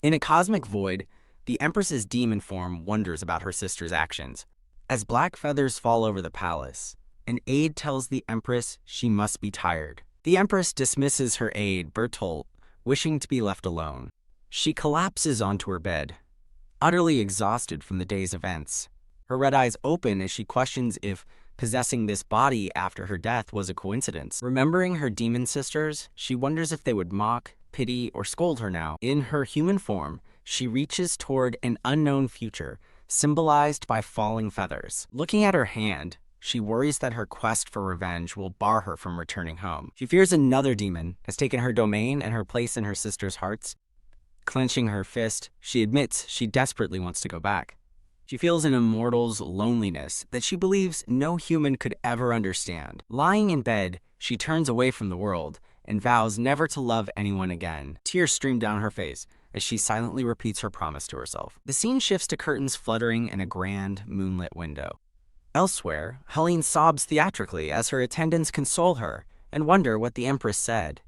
In a cosmic void, the Empress's demon form wonders about her sister's actions. As black feathers fall over the palace, an aide tells the Empress she must be tired. The Empress dismisses her aide, Bertolt, wishing to be left alone. She collapses onto her bed, utterly exhausted from the day's events. Her red eyes open as she questions if possessing this body after her death was a coincidence. Remembering her demon sisters, she wonders if they would mock, pity, or scold her now. In her human form, she reaches toward an unknown future, symbolized by falling feathers. Looking at her hand, she worries that her quest for revenge will bar her from returning home. She fears another demon has taken her domain and her place in her sisters' hearts. Clenching her fist, she admits she desperately wants to go back. She feels an immortal's loneliness that she believes no human could ever understand. Lying in bed, she turns away from the world and vows never to love anyone again. Tears stream down her face as she silently repeats her promise to herself. The scene shifts to curtains fluttering in a grand, moonlit window. Elsewhere, Helene sobs theatrically as her attendants console her and wonder what the Empress said.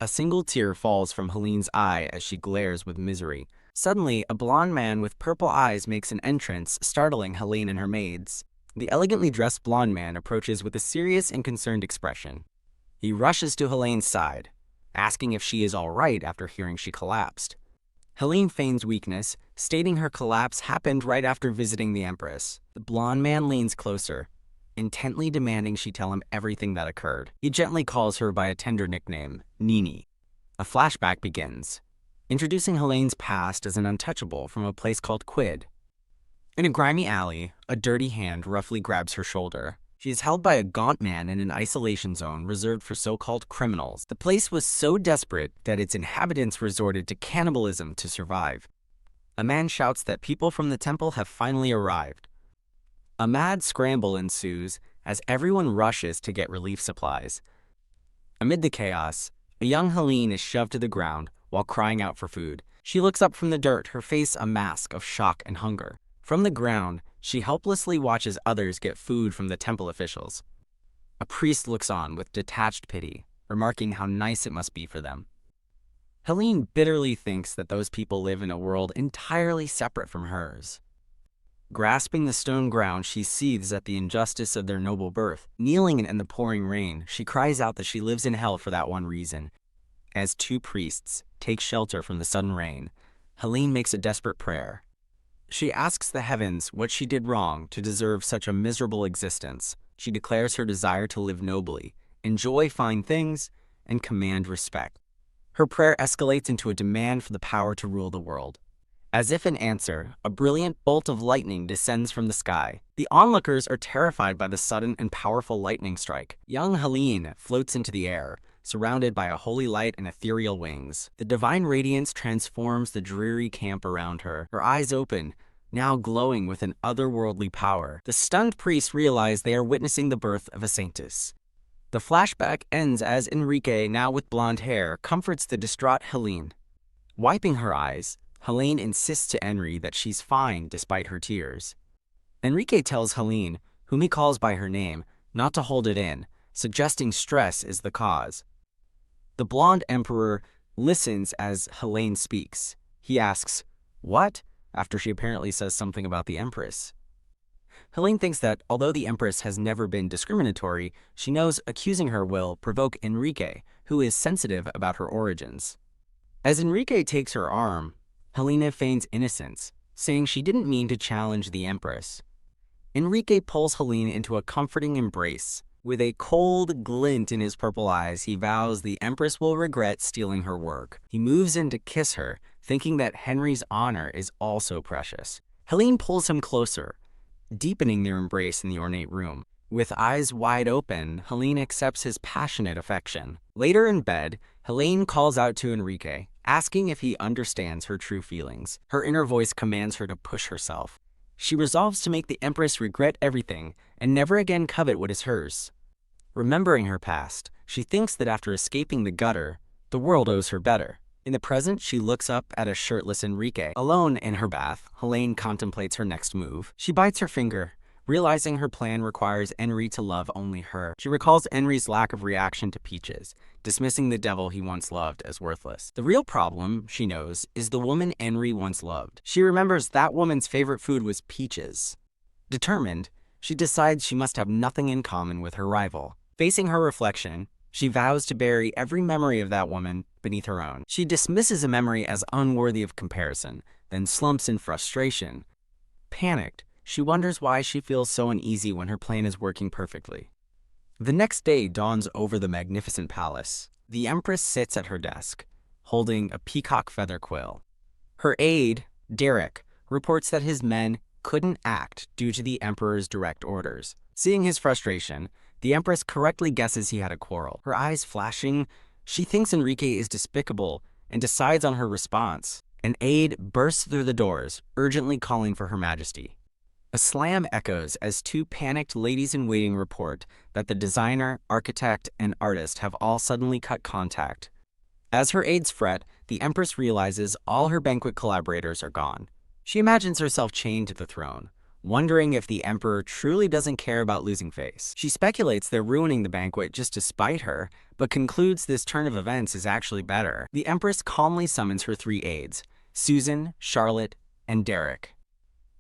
A single tear falls from Helene's eye as she glares with misery. Suddenly, a blond man with purple eyes makes an entrance, startling Helene and her maids. The elegantly dressed blond man approaches with a serious and concerned expression. He rushes to Helene's side, asking if she is all right after hearing she collapsed. Helene feigns weakness, stating her collapse happened right after visiting the Empress. The blond man leans closer, intently demanding she tell him everything that occurred. He gently calls her by a tender nickname, Nini. A flashback begins, introducing Helene's past as an untouchable from a place called Quid. In a grimy alley, a dirty hand roughly grabs her shoulder. She is held by a gaunt man in an isolation zone reserved for so-called criminals. The place was so desperate that its inhabitants resorted to cannibalism to survive. A man shouts that people from the temple have finally arrived. A mad scramble ensues as everyone rushes to get relief supplies. Amid the chaos, a young Helene is shoved to the ground while crying out for food. She looks up from the dirt, her face a mask of shock and hunger. From the ground, she helplessly watches others get food from the temple officials. A priest looks on with detached pity, remarking how nice it must be for them. Helene bitterly thinks that those people live in a world entirely separate from hers. Grasping the stone ground, she seethes at the injustice of their noble birth. Kneeling in the pouring rain, she cries out that she lives in hell for that one reason. As two priests take shelter from the sudden rain, Helene makes a desperate prayer. She asks the heavens what she did wrong to deserve such a miserable existence. She declares her desire to live nobly, enjoy fine things, and command respect. Her prayer escalates into a demand for the power to rule the world. As if in answer, a brilliant bolt of lightning descends from the sky. The onlookers are terrified by the sudden and powerful lightning strike. Young Helene floats into the air, surrounded by a holy light and ethereal wings. The divine radiance transforms the dreary camp around her. Her eyes open, now glowing with an otherworldly power. The stunned priests realize they are witnessing the birth of a saintess. The flashback ends as Enrique, now with blonde hair, comforts the distraught Helene. Wiping her eyes, Helene insists to Henry that she's fine despite her tears. Enrique tells Helene, whom he calls by her name, not to hold it in, suggesting stress is the cause. The blonde emperor listens as Helene speaks. He asks, "What?" after she apparently says something about the Empress. Helene thinks that although the Empress has never been discriminatory, she knows accusing her will provoke Enrique, who is sensitive about her origins. As Enrique takes her arm, Helene feigns innocence, saying she didn't mean to challenge the Empress. Enrique pulls Helene into a comforting embrace. With a cold glint in his purple eyes, he vows the Empress will regret stealing her work. He moves in to kiss her, thinking that Henry's honor is also precious. Helene pulls him closer, deepening their embrace in the ornate room. With eyes wide open, Helene accepts his passionate affection. Later in bed, Helene calls out to Enrique, asking if he understands her true feelings. Her inner voice commands her to push herself. She resolves to make the Empress regret everything and never again covet what is hers. Remembering her past, she thinks that after escaping the gutter, the world owes her better. In the present, she looks up at a shirtless Enrique. Alone in her bath, Helene contemplates her next move. She bites her finger, realizing her plan requires Henry to love only her. She recalls Henry's lack of reaction to peaches, dismissing the devil he once loved as worthless. The real problem, she knows, is the woman Henry once loved. She remembers that woman's favorite food was peaches. Determined, she decides she must have nothing in common with her rival. Facing her reflection, she vows to bury every memory of that woman beneath her own. She dismisses a memory as unworthy of comparison, then slumps in frustration. Panicked, she wonders why she feels so uneasy when her plan is working perfectly. The next day dawns over the magnificent palace. The Empress sits at her desk, holding a peacock feather quill. Her aide, Derek, reports that his men couldn't act due to the Emperor's direct orders. Seeing his frustration, the Empress correctly guesses he had a quarrel. Her eyes flashing, she thinks Enrique is despicable and decides on her response. An aide bursts through the doors, urgently calling for Her Majesty. A slam echoes as two panicked ladies-in-waiting report that the designer, architect, and artist have all suddenly cut contact. As her aides fret, the Empress realizes all her banquet collaborators are gone. She imagines herself chained to the throne, wondering if the emperor truly doesn't care about losing face. She speculates they're ruining the banquet just to spite her, but concludes this turn of events is actually better. The empress calmly summons her 3 aides, Susan, Charlotte, and Derek.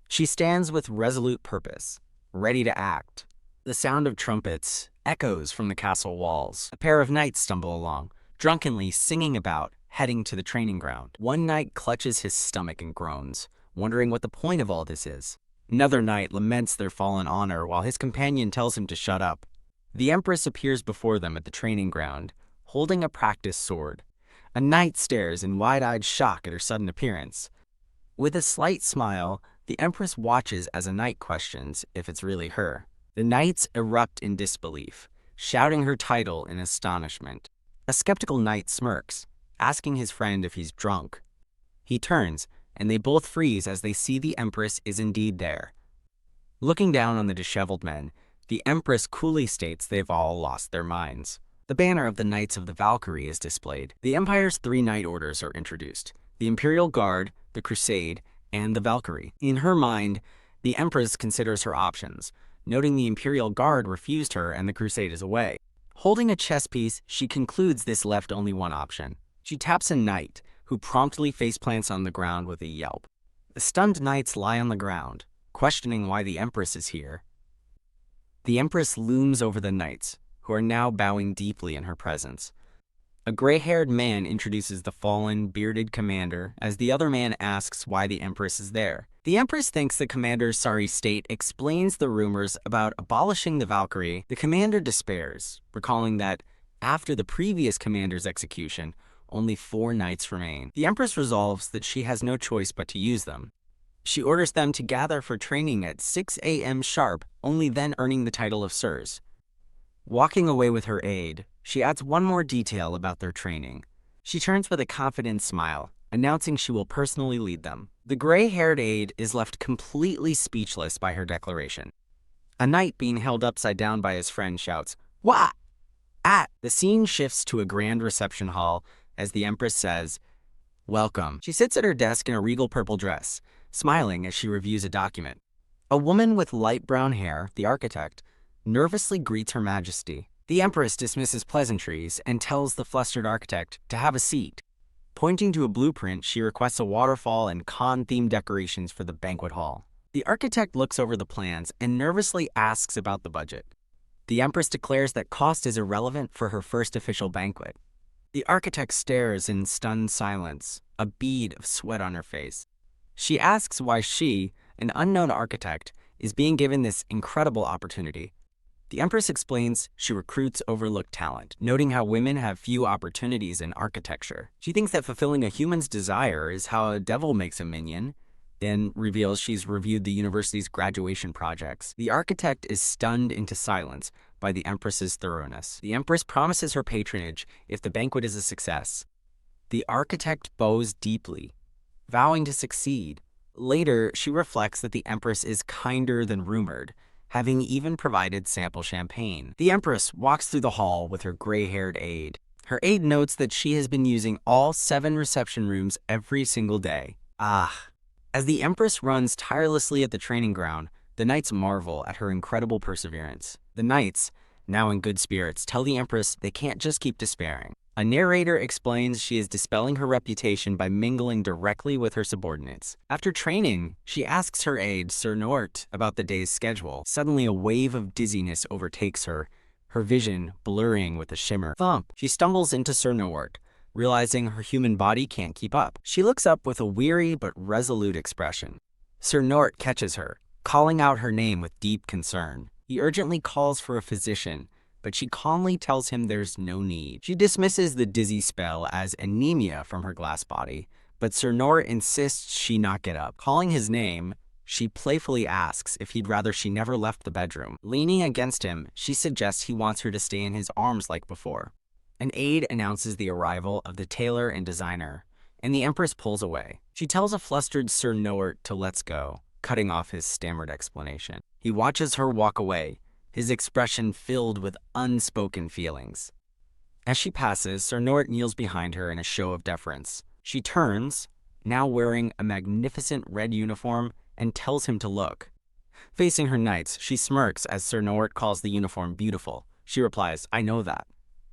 She stands with resolute purpose, ready to act. The sound of trumpets echoes from the castle walls. A pair of knights stumble along, drunkenly singing about, heading to the training ground. One knight clutches his stomach and groans, wondering what the point of all this is. Another knight laments their fallen honor while his companion tells him to shut up. The empress appears before them at the training ground, holding a practice sword. A knight stares in wide-eyed shock at her sudden appearance. With a slight smile, the empress watches as a knight questions if it's really her. The knights erupt in disbelief, shouting her title in astonishment. A skeptical knight smirks, asking his friend if he's drunk. He turns, and they both freeze as they see the empress is indeed there. Looking down on the disheveled men, the empress coolly states they've all lost their minds. The banner of the Knights of the Valkyrie is displayed. The Empire's 3 knight orders are introduced: the Imperial Guard, the Crusade, and the Valkyrie. In her mind, the empress considers her options, noting the Imperial Guard refused her and the Crusade is away. Holding a chess piece, she concludes this left only one option. She taps a knight, who promptly faceplants on the ground with a yelp. The stunned knights lie on the ground, questioning why the empress is here. The empress looms over the knights, who are now bowing deeply in her presence. A gray-haired man introduces the fallen, bearded commander as the other man asks why the empress is there. The empress thinks the commander's sorry state explains the rumors about abolishing the Valkyrie. The commander despairs, recalling that after the previous commander's execution, only 4 knights remain. The empress resolves that she has no choice but to use them. She orders them to gather for training at 6 a.m. sharp, only then earning the title of sirs. Walking away with her aide, she adds one more detail about their training. She turns with a confident smile, announcing she will personally lead them. The gray-haired aide is left completely speechless by her declaration. A knight being held upside down by his friend shouts, "What?" The scene shifts to a grand reception hall as the empress says, "Welcome." She sits at her desk in a regal purple dress, smiling as she reviews a document. A woman with light brown hair, the architect, nervously greets Her Majesty. The empress dismisses pleasantries and tells the flustered architect to have a seat. Pointing to a blueprint, she requests a waterfall and Khan-themed decorations for the banquet hall. The architect looks over the plans and nervously asks about the budget. The empress declares that cost is irrelevant for her first official banquet. The architect stares in stunned silence, a bead of sweat on her face. She asks why she, an unknown architect, is being given this incredible opportunity. The empress explains she recruits overlooked talent, noting how women have few opportunities in architecture. She thinks that fulfilling a human's desire is how a devil makes a minion, then reveals she's reviewed the university's graduation projects. The architect is stunned into silence by the empress's thoroughness. The empress promises her patronage if the banquet is a success. The architect bows deeply, vowing to succeed. Later, she reflects that the empress is kinder than rumored, having even provided sample champagne. The empress walks through the hall with her gray-haired aide. Her aide notes that she has been using all 7 reception rooms every single day. As the empress runs tirelessly at the training ground, the knights marvel at her incredible perseverance. The knights, now in good spirits, tell the empress they can't just keep despairing. A narrator explains she is dispelling her reputation by mingling directly with her subordinates. After training, she asks her aide, Sir Nort, about the day's schedule. Suddenly, a wave of dizziness overtakes her, her vision blurring with a shimmer. Thump! She stumbles into Sir Nort, realizing her human body can't keep up. She looks up with a weary but resolute expression. Sir Nort catches her, calling out her name with deep concern. He urgently calls for a physician, but she calmly tells him there's no need. She dismisses the dizzy spell as anemia from her glass body, but Sir Nort insists she not get up. Calling his name, she playfully asks if he'd rather she never left the bedroom. Leaning against him, she suggests he wants her to stay in his arms like before. An aide announces the arrival of the tailor and designer, and the empress pulls away. She tells a flustered Sir Nort to let's go, cutting off his stammered explanation. He watches her walk away, his expression filled with unspoken feelings. As she passes, Sir Nort kneels behind her in a show of deference. She turns, now wearing a magnificent red uniform, and tells him to look. Facing her knights, she smirks as Sir Nort calls the uniform beautiful. She replies, "I know that."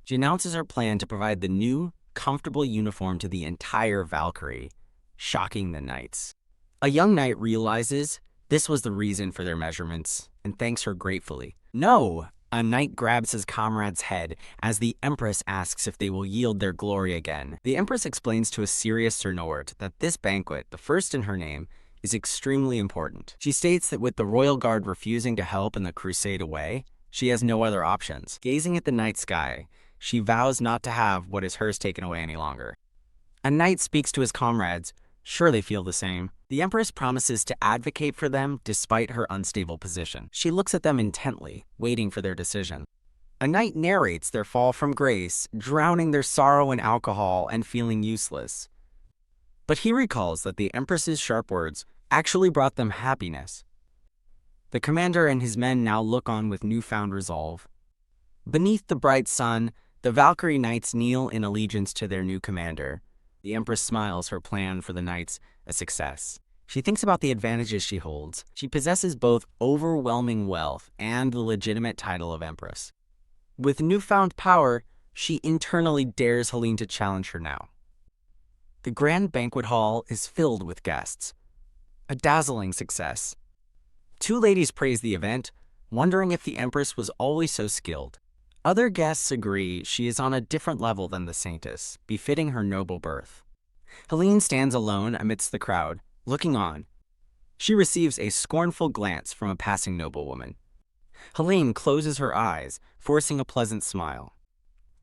She announces her plan to provide the new, comfortable uniform to the entire Valkyrie, shocking the knights. A young knight realizes this was the reason for their measurements and thanks her gratefully. "No!" A knight grabs his comrade's head as the Empress asks if they will yield their glory again. The Empress explains to a serious Sir Nort that this banquet, the first in her name, is extremely important. She states that with the royal guard refusing to help in the crusade away, she has no other options. Gazing at the night sky, she vows not to have what is hers taken away any longer. A knight speaks to his comrades. Sure, they feel the same. The Empress promises to advocate for them despite her unstable position. She looks at them intently, waiting for their decision. A knight narrates their fall from grace, drowning their sorrow in alcohol and feeling useless. But he recalls that the Empress's sharp words actually brought them happiness. The commander and his men now look on with newfound resolve. Beneath the bright sun, the Valkyrie knights kneel in allegiance to their new commander. The Empress smiles, her plan for the knights a success. She thinks about the advantages she holds. She possesses both overwhelming wealth and the legitimate title of Empress. With newfound power, she internally dares Helene to challenge her now. The grand banquet hall is filled with guests. A dazzling success. Two ladies praise the event, wondering if the Empress was always so skilled. Other guests agree she is on a different level than the Saintess, befitting her noble birth. Helene stands alone amidst the crowd, looking on. She receives a scornful glance from a passing noblewoman. Helene closes her eyes, forcing a pleasant smile.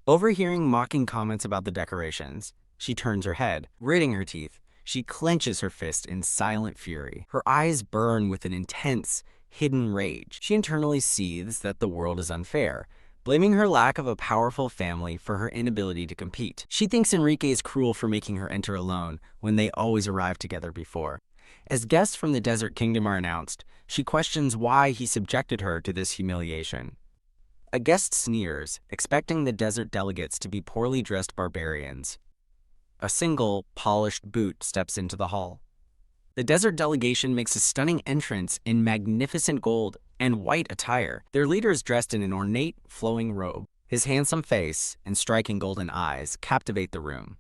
Overhearing mocking comments about the decorations, she turns her head. Gritting her teeth, she clenches her fist in silent fury. Her eyes burn with an intense, hidden rage. She internally seethes that the world is unfair, blaming her lack of a powerful family for her inability to compete. She thinks Enrique is cruel for making her enter alone when they always arrived together before. As guests from the Desert Kingdom are announced, she questions why he subjected her to this humiliation. A guest sneers, expecting the desert delegates to be poorly dressed barbarians. A single, polished boot steps into the hall. The desert delegation makes a stunning entrance in magnificent gold and white attire. Their leader is dressed in an ornate, flowing robe. His handsome face and striking golden eyes captivate the room.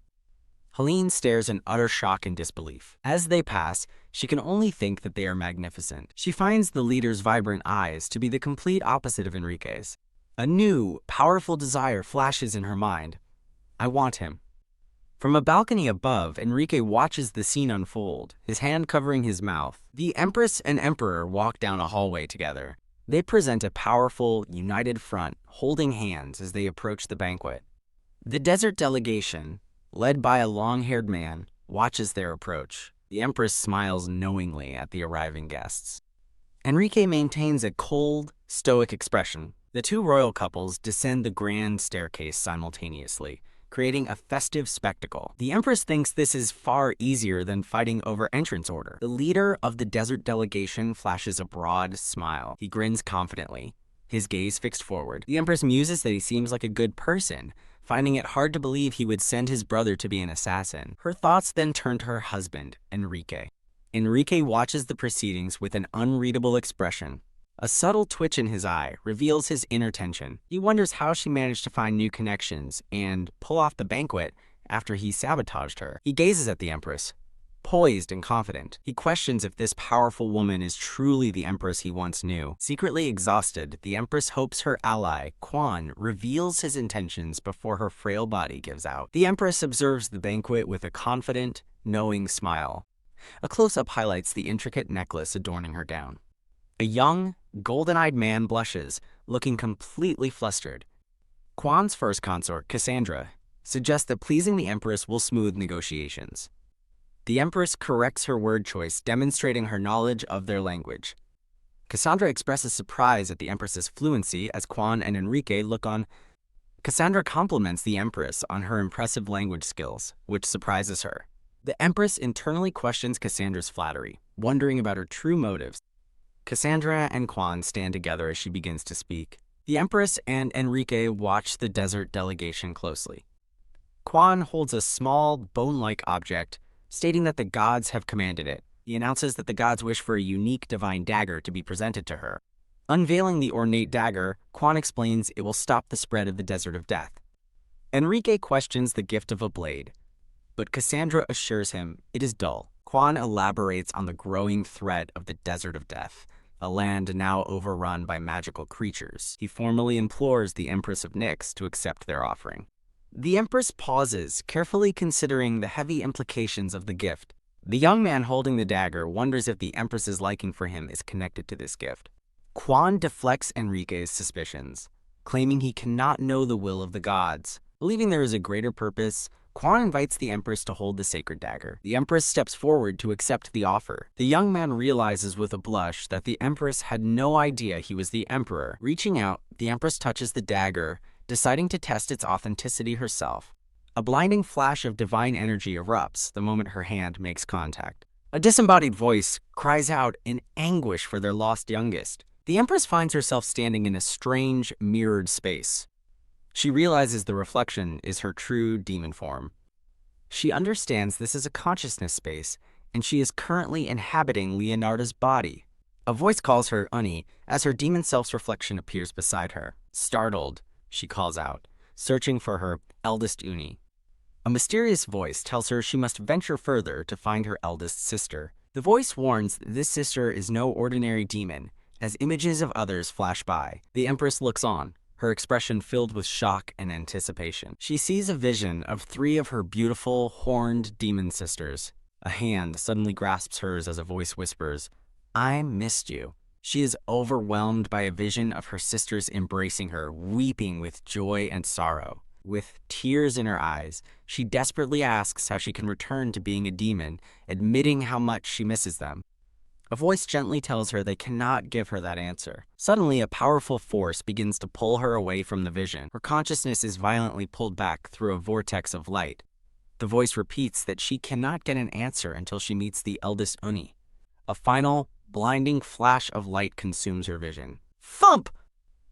Helene stares in utter shock and disbelief. As they pass, she can only think that they are magnificent. She finds the leader's vibrant eyes to be the complete opposite of Enrique's. A new, powerful desire flashes in her mind. I want him. From a balcony above, Enrique watches the scene unfold, his hand covering his mouth. The Empress and Emperor walk down a hallway together. They present a powerful, united front, holding hands as they approach the banquet. The desert delegation, led by a long-haired man, watches their approach. The Empress smiles knowingly at the arriving guests. Enrique maintains a cold, stoic expression. The two royal couples descend the grand staircase simultaneously, creating a festive spectacle. The Empress thinks this is far easier than fighting over entrance order. The leader of the desert delegation flashes a broad smile. He grins confidently, his gaze fixed forward. The Empress muses that he seems like a good person, finding it hard to believe he would send his brother to be an assassin. Her thoughts then turn to her husband, Enrique. Enrique watches the proceedings with an unreadable expression. A subtle twitch in his eye reveals his inner tension. He wonders how she managed to find new connections and pull off the banquet after he sabotaged her. He gazes at the Empress, poised and confident. He questions if this powerful woman is truly the Empress he once knew. Secretly exhausted, the Empress hopes her ally, Quan, reveals his intentions before her frail body gives out. The Empress observes the banquet with a confident, knowing smile. A close-up highlights the intricate necklace adorning her gown. A young, golden-eyed man blushes, looking completely flustered. Quan's first consort, Cassandra, suggests that pleasing the Empress will smooth negotiations. The Empress corrects her word choice, demonstrating her knowledge of their language. Cassandra expresses surprise at the Empress's fluency as Quan and Enrique look on. Cassandra compliments the Empress on her impressive language skills, which surprises her. The Empress internally questions Cassandra's flattery, wondering about her true motives. Cassandra and Quan stand together as she begins to speak. The Empress and Enrique watch the desert delegation closely. Quan holds a small, bone-like object, stating that the gods have commanded it, He announces that the gods wish for a unique divine dagger to be presented to her. Unveiling the ornate dagger, Quan explains it will stop the spread of the Desert of Death. Enrique questions the gift of a blade, but Cassandra assures him it is dull. Quan elaborates on the growing threat of the Desert of Death, a land now overrun by magical creatures. He formally implores the Empress of Nyx to accept their offering. The Empress pauses, carefully considering the heavy implications of the gift. The young man holding the dagger wonders if the Empress's liking for him is connected to this gift. Quan deflects Enrique's suspicions, claiming he cannot know the will of the gods. Believing there is a greater purpose, Quan invites the Empress to hold the sacred dagger. The Empress steps forward to accept the offer. The young man realizes with a blush that the Empress had no idea he was the Emperor. Reaching out, the Empress touches the dagger, deciding to test its authenticity herself. A blinding flash of divine energy erupts the moment her hand makes contact. A disembodied voice cries out in anguish for their lost youngest. The Empress finds herself standing in a strange, mirrored space. She realizes the reflection is her true demon form. She understands this is a consciousness space, and she is currently inhabiting Leonardo's body. A voice calls her Uni as her demon self's reflection appears beside her. Startled, she calls out, searching for her eldest Uni. A mysterious voice tells her she must venture further to find her eldest sister. The voice warns that this sister is no ordinary demon, as images of others flash by. The Empress looks on, her expression filled with shock and anticipation. She sees a vision of 3 of her beautiful, horned demon sisters. A hand suddenly grasps hers as a voice whispers, "I missed you." She is overwhelmed by a vision of her sisters embracing her, weeping with joy and sorrow. With tears in her eyes, she desperately asks how she can return to being a demon, admitting how much she misses them. A voice gently tells her they cannot give her that answer. Suddenly, a powerful force begins to pull her away from the vision. Her consciousness is violently pulled back through a vortex of light. The voice repeats that she cannot get an answer until she meets the eldest Uni. A final, blinding flash of light consumes her vision. Thump!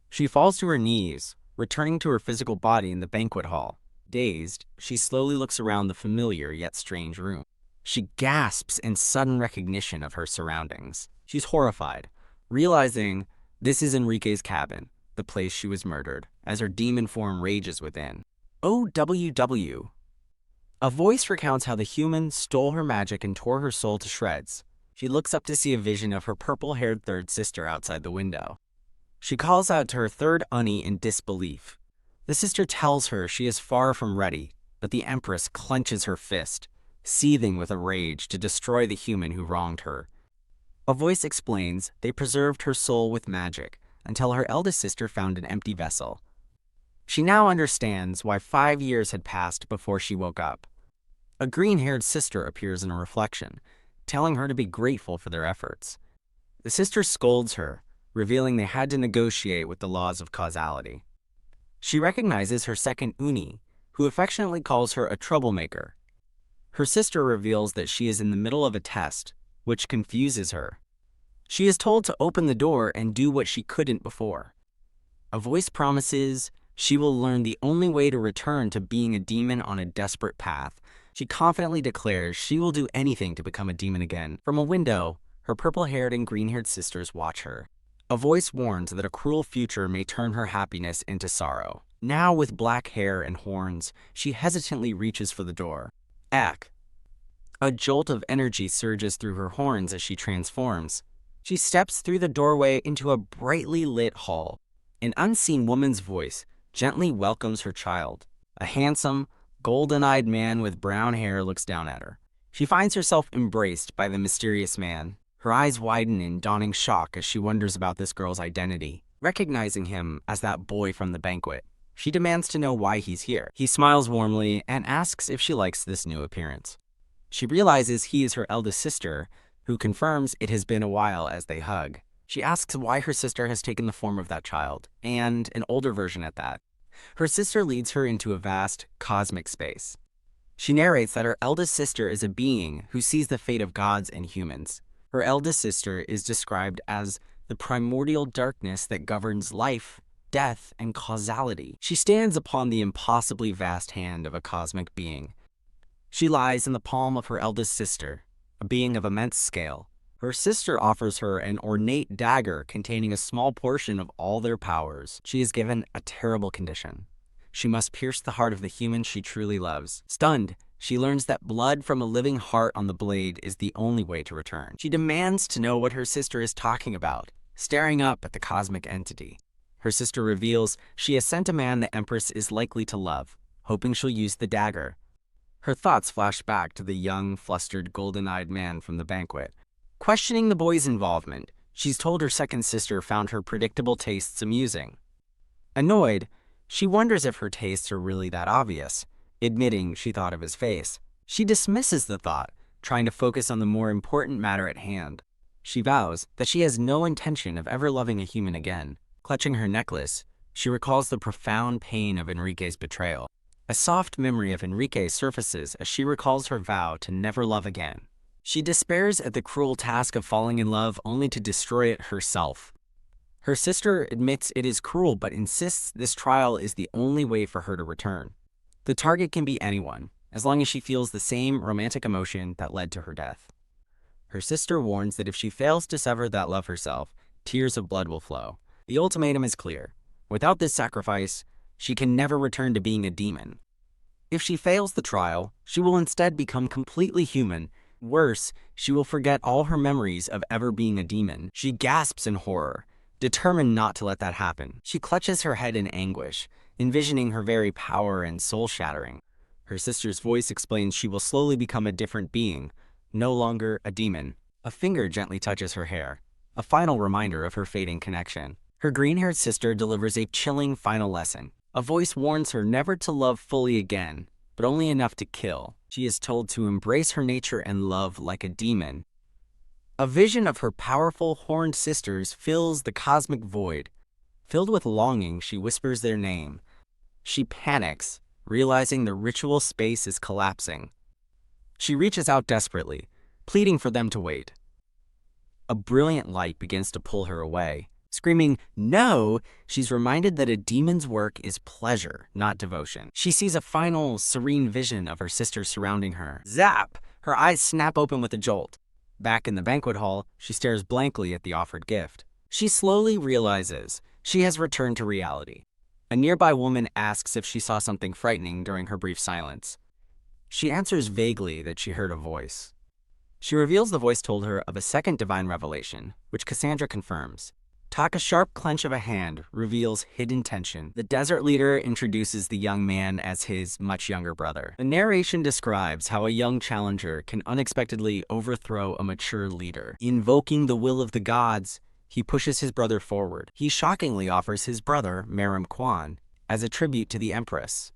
She falls to her knees, returning to her physical body in the banquet hall. Dazed, she slowly looks around the familiar yet strange room. She gasps in sudden recognition of her surroundings. She's horrified, realizing this is Enrique's cabin, the place she was murdered, as her demon form rages within. OWW. A voice recounts how the human stole her magic and tore her soul to shreds. She looks up to see a vision of her purple-haired third sister outside the window. She calls out to her third Uni in disbelief. The sister tells her she is far from ready, but the Empress clenches her fist, seething with a rage to destroy the human who wronged her. A voice explains they preserved her soul with magic until her eldest sister found an empty vessel. She now understands why 5 years had passed before she woke up. A green-haired sister appears in a reflection, telling her to be grateful for their efforts. The sister scolds her, revealing they had to negotiate with the laws of causality. She recognizes her second Uni, who affectionately calls her a troublemaker. Her sister reveals that she is in the middle of a test, which confuses her. She is told to open the door and do what she couldn't before. A voice promises she will learn the only way to return to being a demon on a desperate path. She confidently declares she will do anything to become a demon again. From a window, her purple-haired and green-haired sisters watch her. A voice warns that a cruel future may turn her happiness into sorrow. Now with black hair and horns, she hesitantly reaches for the door. Ack! A jolt of energy surges through her horns as she transforms. She steps through the doorway into a brightly lit hall. An unseen woman's voice gently welcomes her child. A handsome, golden-eyed man with brown hair looks down at her. She finds herself embraced by the mysterious man. Her eyes widen in dawning shock as she wonders about this girl's identity. Recognizing him as that boy from the banquet, she demands to know why he's here. He smiles warmly and asks if she likes this new appearance. She realizes he is her eldest sister, who confirms it has been a while as they hug. She asks why her sister has taken the form of that child, and an older version at that. Her sister leads her into a vast, cosmic space. She narrates that her eldest sister is a being who sees the fate of gods and humans. Her eldest sister is described as the primordial darkness that governs life, death, and causality. She stands upon the impossibly vast hand of a cosmic being. She lies in the palm of her eldest sister, a being of immense scale. Her sister offers her an ornate dagger containing a small portion of all their powers. She is given a terrible condition. She must pierce the heart of the human she truly loves. Stunned, she learns that blood from a living heart on the blade is the only way to return. She demands to know what her sister is talking about, staring up at the cosmic entity. Her sister reveals she has sent a man the Empress is likely to love, hoping she'll use the dagger. Her thoughts flash back to the young, flustered, golden-eyed man from the banquet. Questioning the boy's involvement, she's told her second sister found her predictable tastes amusing. Annoyed, she wonders if her tastes are really that obvious, admitting she thought of his face. She dismisses the thought, trying to focus on the more important matter at hand. She vows that she has no intention of ever loving a human again. Clutching her necklace, she recalls the profound pain of Enrique's betrayal. A soft memory of Enrique surfaces as she recalls her vow to never love again. She despairs at the cruel task of falling in love only to destroy it herself. Her sister admits it is cruel but insists this trial is the only way for her to return. The target can be anyone, as long as she feels the same romantic emotion that led to her death. Her sister warns that if she fails to sever that love herself, tears of blood will flow. The ultimatum is clear. Without this sacrifice, she can never return to being a demon. If she fails the trial, she will instead become completely human. Worse, she will forget all her memories of ever being a demon. She gasps in horror, determined not to let that happen. She clutches her head in anguish, envisioning her very power and soul shattering. Her sister's voice explains she will slowly become a different being, no longer a demon. A finger gently touches her hair, a final reminder of her fading connection. Her green-haired sister delivers a chilling final lesson. A voice warns her never to love fully again, but only enough to kill. She is told to embrace her nature and love like a demon. A vision of her powerful, horned sisters fills the cosmic void. Filled with longing, she whispers their name. She panics, realizing the ritual space is collapsing. She reaches out desperately, pleading for them to wait. A brilliant light begins to pull her away. Screaming, "No!" she's reminded that a demon's work is pleasure, not devotion. She sees a final, serene vision of her sister surrounding her. Zap! Her eyes snap open with a jolt. Back in the banquet hall, she stares blankly at the offered gift. She slowly realizes she has returned to reality. A nearby woman asks if she saw something frightening during her brief silence. She answers vaguely that she heard a voice. She reveals the voice told her of a second divine revelation, which Cassandra confirms. A sharp clench of a hand reveals hidden tension. The desert leader introduces the young man as his much younger brother. The narration describes how a young challenger can unexpectedly overthrow a mature leader. Invoking the will of the gods, he pushes his brother forward. He shockingly offers his brother, Merim Kwan, as a tribute to the Empress.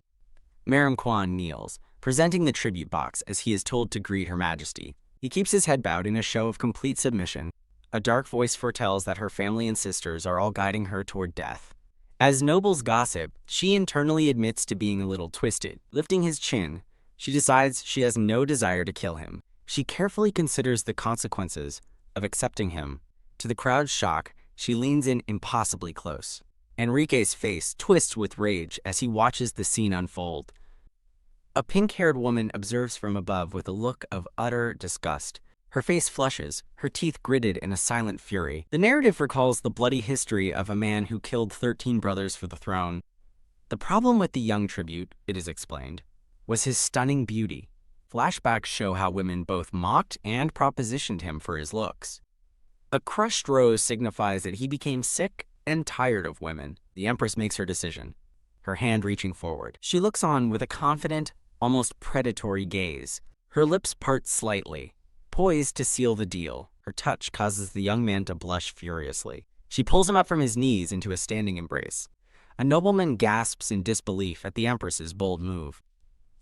Merim Kwan kneels, presenting the tribute box as he is told to greet Her Majesty. He keeps his head bowed in a show of complete submission. A dark voice foretells that her family and sisters are all guiding her toward death. As nobles gossip, she internally admits to being a little twisted. Lifting his chin, she decides she has no desire to kill him. She carefully considers the consequences of accepting him. To the crowd's shock, she leans in impossibly close. Enrique's face twists with rage as he watches the scene unfold. A pink-haired woman observes from above with a look of utter disgust. Her face flushes, her teeth gritted in a silent fury. The narrative recalls the bloody history of a man who killed 13 brothers for the throne. The problem with the young tribute, it is explained, was his stunning beauty. Flashbacks show how women both mocked and propositioned him for his looks. A crushed rose signifies that he became sick and tired of women. The Empress makes her decision, her hand reaching forward. She looks on with a confident, almost predatory gaze. Her lips part slightly, poised to seal the deal. Her touch causes the young man to blush furiously. She pulls him up from his knees into a standing embrace. A nobleman gasps in disbelief at the Empress's bold move.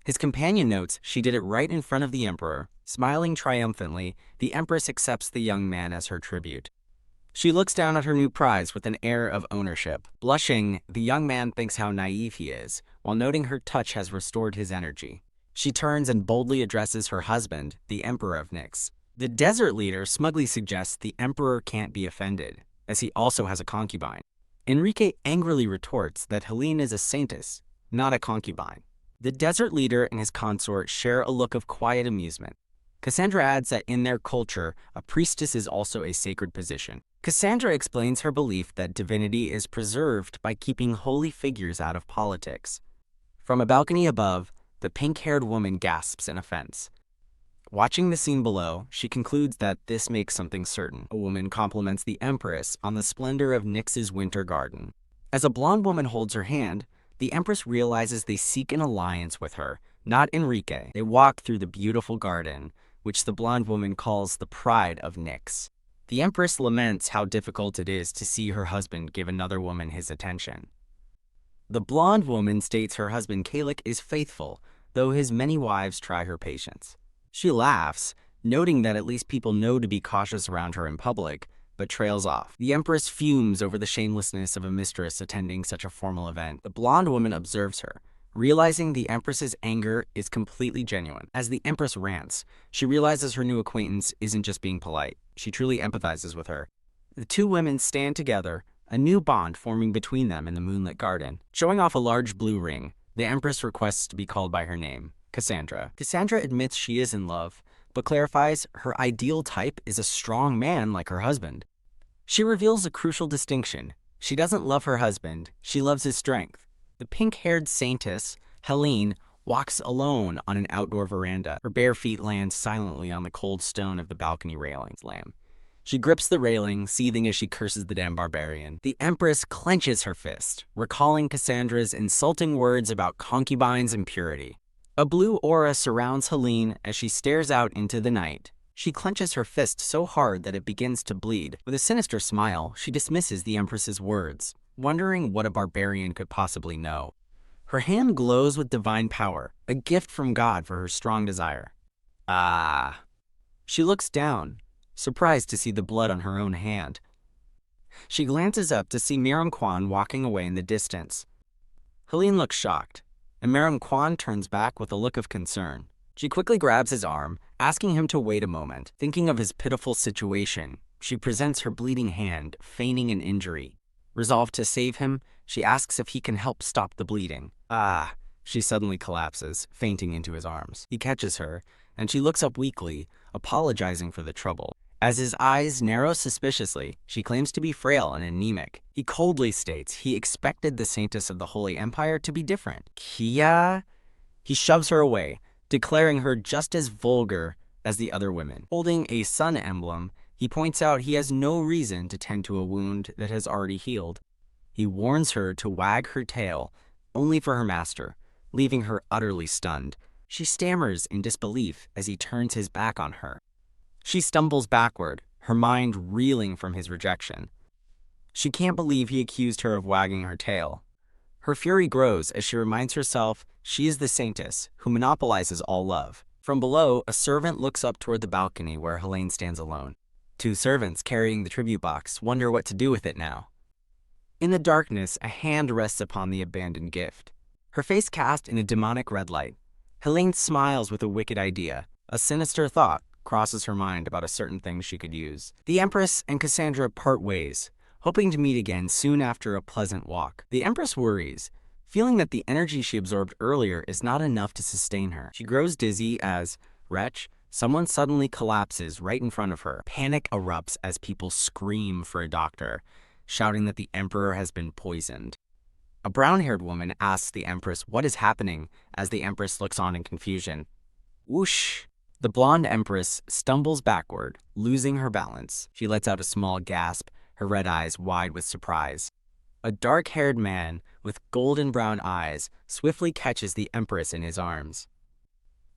His companion notes she did it right in front of the Emperor. Smiling triumphantly, the Empress accepts the young man as her tribute. She looks down at her new prize with an air of ownership. Blushing, the young man thinks how naive he is, while noting her touch has restored his energy. She turns and boldly addresses her husband, the Emperor of Nyx. The desert leader smugly suggests the Emperor can't be offended, as he also has a concubine. Enrique angrily retorts that Helene is a saintess, not a concubine. The desert leader and his consort share a look of quiet amusement. Cassandra adds that in their culture, a priestess is also a sacred position. Cassandra explains her belief that divinity is preserved by keeping holy figures out of politics. From a balcony above, the pink-haired woman gasps in offense. Watching the scene below, she concludes that this makes something certain. A woman compliments the Empress on the splendor of Nyx's winter garden. As a blonde woman holds her hand, the Empress realizes they seek an alliance with her, not Enrique. They walk through the beautiful garden, which the blonde woman calls the pride of Nyx. The Empress laments how difficult it is to see her husband give another woman his attention. The blonde woman states her husband Kalik is faithful, though his many wives try her patience. She laughs, noting that at least people know to be cautious around her in public, but trails off. The Empress fumes over the shamelessness of a mistress attending such a formal event. The blonde woman observes her, realizing the Empress's anger is completely genuine. As the Empress rants, she realizes her new acquaintance isn't just being polite. She truly empathizes with her. The two women stand together, a new bond forming between them in the moonlit garden. Showing off a large blue ring, the Empress requests to be called by her name, Cassandra. Cassandra admits she is in love, but clarifies her ideal type is a strong man like her husband. She reveals a crucial distinction. She doesn't love her husband, she loves his strength. The pink-haired saintess, Helene, walks alone on an outdoor veranda. Her bare feet land silently on the cold stone of the balcony railing. She grips the railing, seething as she curses the damn barbarian. The Empress clenches her fist, recalling Cassandra's insulting words about concubines and purity. A blue aura surrounds Helene as she stares out into the night. She clenches her fist so hard that it begins to bleed. With a sinister smile, she dismisses the Empress's words, wondering what a barbarian could possibly know. Her hand glows with divine power, a gift from God for her strong desire. Ah. She looks down, surprised to see the blood on her own hand. She glances up to see Miram Kwan walking away in the distance. Helene looks shocked, and Miram Kwan turns back with a look of concern. She quickly grabs his arm, asking him to wait a moment. Thinking of his pitiful situation, she presents her bleeding hand, feigning an injury. Resolved to save him, she asks if he can help stop the bleeding. Ah, she suddenly collapses, fainting into his arms. He catches her, and she looks up weakly, apologizing for the trouble. As his eyes narrow suspiciously, she claims to be frail and anemic. He coldly states he expected the Saintess of the Holy Empire to be different. Kia? He shoves her away, declaring her just as vulgar as the other women. Holding a sun emblem, he points out he has no reason to tend to a wound that has already healed. He warns her to wag her tail, only for her master, leaving her utterly stunned. She stammers in disbelief as he turns his back on her. She stumbles backward, her mind reeling from his rejection. She can't believe he accused her of wagging her tail. Her fury grows as she reminds herself she is the Saintess who monopolizes all love. From below, a servant looks up toward the balcony where Helene stands alone. Two servants carrying the tribute box wonder what to do with it now. In the darkness, a hand rests upon the abandoned gift. Her face cast in a demonic red light. Helene smiles with a wicked idea. A sinister thought crosses her mind about a certain thing she could use. The Empress and Cassandra part ways, hoping to meet again soon after a pleasant walk. The Empress worries, feeling that the energy she absorbed earlier is not enough to sustain her. She grows dizzy as, wretch, someone suddenly collapses right in front of her. Panic erupts as people scream for a doctor, shouting that the Emperor has been poisoned. A brown-haired woman asks the Empress what is happening as the Empress looks on in confusion. Whoosh! The blonde Empress stumbles backward, losing her balance. She lets out a small gasp, her red eyes wide with surprise. A dark-haired man with golden brown eyes swiftly catches the Empress in his arms.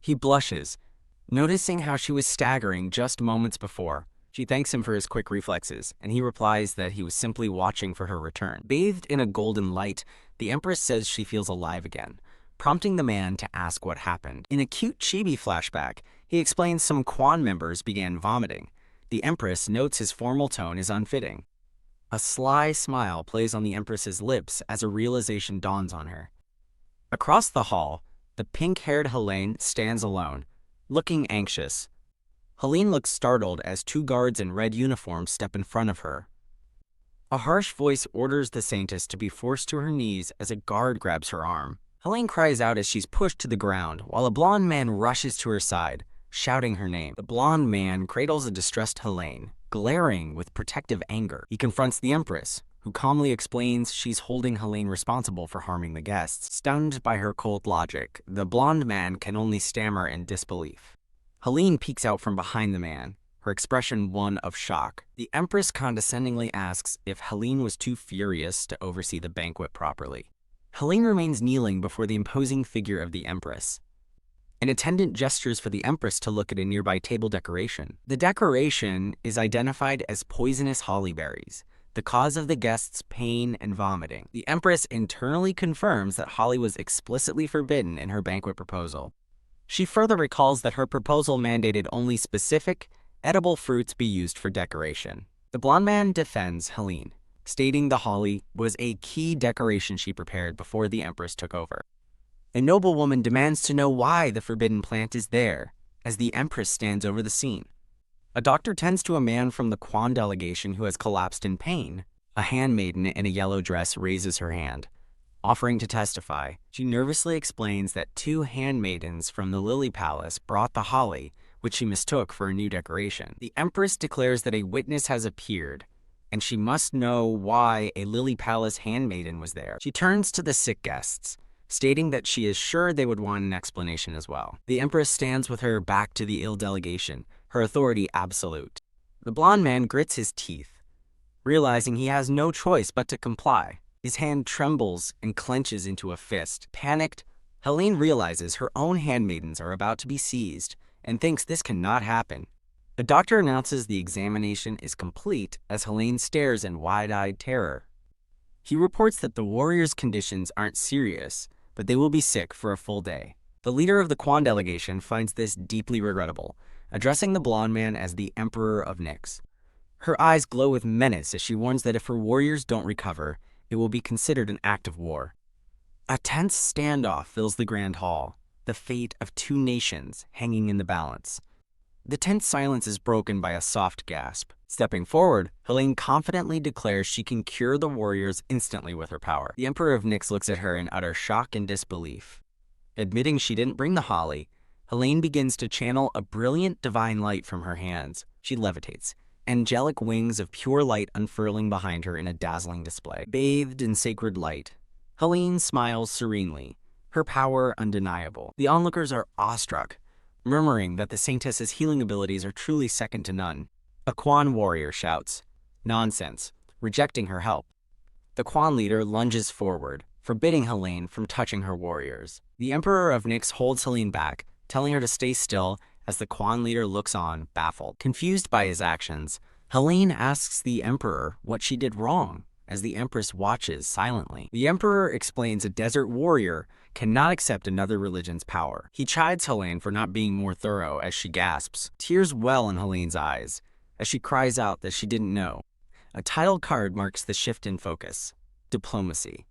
He blushes, noticing how she was staggering just moments before. She thanks him for his quick reflexes, and he replies that he was simply watching for her return. Bathed in a golden light, the Empress says she feels alive again, prompting the man to ask what happened. In a cute chibi flashback, he explains some Quan members began vomiting. The Empress notes his formal tone is unfitting. A sly smile plays on the Empress's lips as a realization dawns on her. Across the hall, the pink-haired Helene stands alone, looking anxious. Helene looks startled as two guards in red uniforms step in front of her. A harsh voice orders the Saintess to be forced to her knees as a guard grabs her arm. Helene cries out as she's pushed to the ground, while a blonde man rushes to her side, shouting her name. The blonde man cradles a distressed Helene, glaring with protective anger. He confronts the Empress, who calmly explains she's holding Helene responsible for harming the guests. Stunned by her cold logic, the blonde man can only stammer in disbelief. Helene peeks out from behind the man, her expression one of shock. The Empress condescendingly asks if Helene was too furious to oversee the banquet properly. Helene remains kneeling before the imposing figure of the Empress. An attendant gestures for the Empress to look at a nearby table decoration. The decoration is identified as poisonous holly berries, the cause of the guests' pain and vomiting. The Empress internally confirms that holly was explicitly forbidden in her banquet proposal. She further recalls that her proposal mandated only specific, edible fruits be used for decoration. The blonde man defends Helene, stating the holly was a key decoration she prepared before the Empress took over. A noblewoman demands to know why the forbidden plant is there, as the Empress stands over the scene. A doctor tends to a man from the Quan delegation who has collapsed in pain. A handmaiden in a yellow dress raises her hand, offering to testify. She nervously explains that 2 handmaidens from the Lily Palace brought the holly, which she mistook for a new decoration. The Empress declares that a witness has appeared, and she must know why a Lily Palace handmaiden was there. She turns to the sick guests, stating that she is sure they would want an explanation as well. The Empress stands with her back to the ill delegation, her authority absolute. The blonde man grits his teeth, realizing he has no choice but to comply. His hand trembles and clenches into a fist. Panicked, Helene realizes her own handmaidens are about to be seized and thinks this cannot happen. The doctor announces the examination is complete as Helene stares in wide-eyed terror. He reports that the warriors' conditions aren't serious, but they will be sick for a full day. The leader of the Quan delegation finds this deeply regrettable, addressing the blonde man as the Emperor of Nyx. Her eyes glow with menace as she warns that if her warriors don't recover, it will be considered an act of war. A tense standoff fills the Grand Hall, the fate of 2 nations hanging in the balance. The tense silence is broken by a soft gasp. Stepping forward, Helene confidently declares she can cure the warriors instantly with her power. The Emperor of Nyx looks at her in utter shock and disbelief. Admitting she didn't bring the holly, Helene begins to channel a brilliant divine light from her hands. She levitates, angelic wings of pure light unfurling behind her in a dazzling display. Bathed in sacred light, Helene smiles serenely, her power undeniable. The onlookers are awestruck, murmuring that the Saintess's healing abilities are truly second to none. A Quan warrior shouts, "Nonsense," rejecting her help. The Quan leader lunges forward, forbidding Helene from touching her warriors. The Emperor of Nyx holds Helene back, telling her to stay still as the Quan leader looks on, baffled. Confused by his actions, Helene asks the Emperor what she did wrong, as the Empress watches silently. The Emperor explains a desert warrior cannot accept another religion's power. He chides Helene for not being more thorough as she gasps. Tears well in Helene's eyes as she cries out that she didn't know. A title card marks the shift in focus: diplomacy.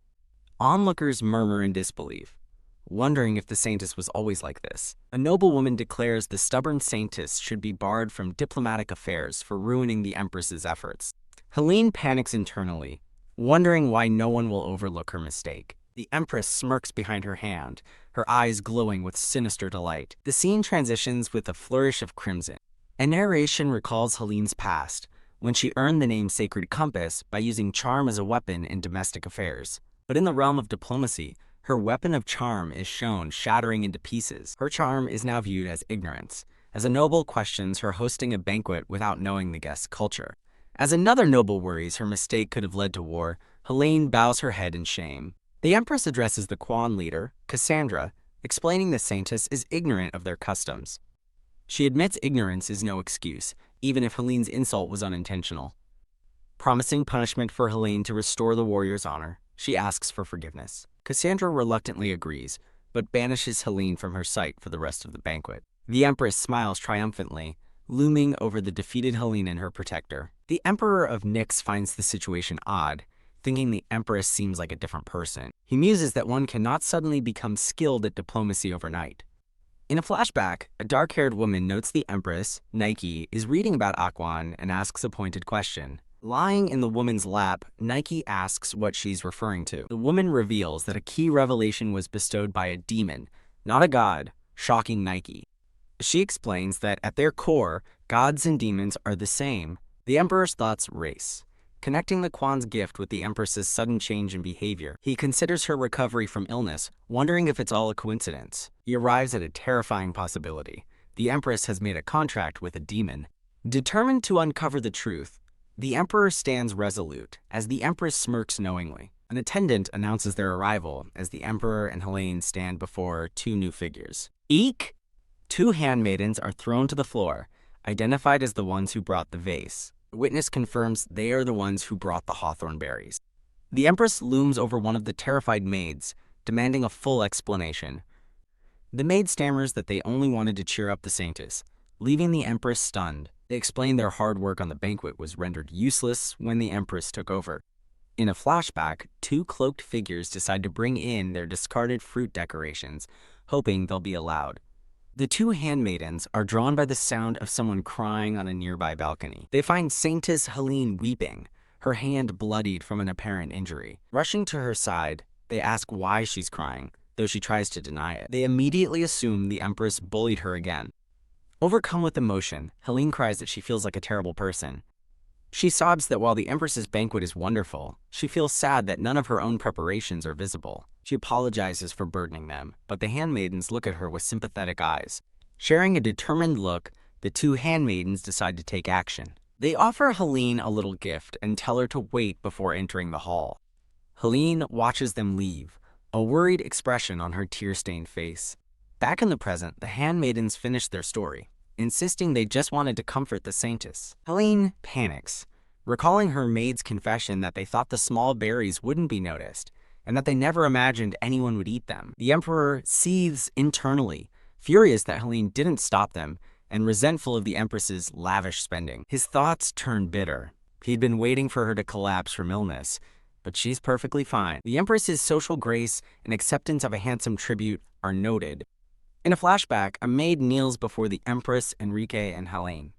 Onlookers murmur in disbelief, wondering if the Saintess was always like this. A noblewoman declares the stubborn Saintess should be barred from diplomatic affairs for ruining the Empress's efforts. Helene panics internally, wondering why no one will overlook her mistake. The Empress smirks behind her hand, her eyes glowing with sinister delight. The scene transitions with a flourish of crimson. A narration recalls Helene's past, when she earned the name Sacred Compass by using charm as a weapon in domestic affairs. But in the realm of diplomacy, her weapon of charm is shown shattering into pieces. Her charm is now viewed as ignorance, as a noble questions her hosting a banquet without knowing the guest's culture. As another noble worries her mistake could have led to war, Helene bows her head in shame. The Empress addresses the Quan leader, Cassandra, explaining the Saintess is ignorant of their customs. She admits ignorance is no excuse, even if Helene's insult was unintentional. Promising punishment for Helene to restore the warrior's honor, she asks for forgiveness. Cassandra reluctantly agrees, but banishes Helene from her sight for the rest of the banquet. The Empress smiles triumphantly, looming over the defeated Helene and her protector. The Emperor of Nyx finds the situation odd, thinking the Empress seems like a different person. He muses that one cannot suddenly become skilled at diplomacy overnight. In a flashback, a dark-haired woman notes the Empress, Nike, is reading about Aquan and asks a pointed question. Lying in the woman's lap, Nike asks what she's referring to. The woman reveals that a key revelation was bestowed by a demon, not a god, shocking Nike. She explains that at their core, gods and demons are the same. The Emperor's thoughts race, connecting the Quan's gift with the Empress's sudden change in behavior. He considers her recovery from illness, wondering if it's all a coincidence. He arrives at a terrifying possibility. The Empress has made a contract with a demon. Determined to uncover the truth, the Emperor stands resolute, as the Empress smirks knowingly. An attendant announces their arrival as the Emperor and Helene stand before two new figures. Eek! Two handmaidens are thrown to the floor, identified as the ones who brought the vase. The witness confirms they are the ones who brought the hawthorn berries. The Empress looms over one of the terrified maids, demanding a full explanation. The maid stammers that they only wanted to cheer up the Saintess, leaving the Empress stunned. They explain their hard work on the banquet was rendered useless when the Empress took over. In a flashback, two cloaked figures decide to bring in their discarded fruit decorations, hoping they'll be allowed. The two handmaidens are drawn by the sound of someone crying on a nearby balcony. They find Saintess Helene weeping, her hand bloodied from an apparent injury. Rushing to her side, they ask why she's crying, though she tries to deny it. They immediately assume the Empress bullied her again. Overcome with emotion, Helene cries that she feels like a terrible person. She sobs that while the Empress's banquet is wonderful, she feels sad that none of her own preparations are visible. She apologizes for burdening them, but the handmaidens look at her with sympathetic eyes. Sharing a determined look, the two handmaidens decide to take action. They offer Helene a little gift and tell her to wait before entering the hall. Helene watches them leave, a worried expression on her tear-stained face. Back in the present, the handmaidens finish their story, insisting they just wanted to comfort the Saintess. Helene panics, recalling her maid's confession that they thought the small berries wouldn't be noticed, and that they never imagined anyone would eat them. The Emperor seethes internally, furious that Helene didn't stop them, and resentful of the Empress's lavish spending. His thoughts turn bitter. He'd been waiting for her to collapse from illness, but she's perfectly fine. The Empress's social grace and acceptance of a handsome tribute are noted. In a flashback, a maid kneels before the Empress, Enrique, and Helene.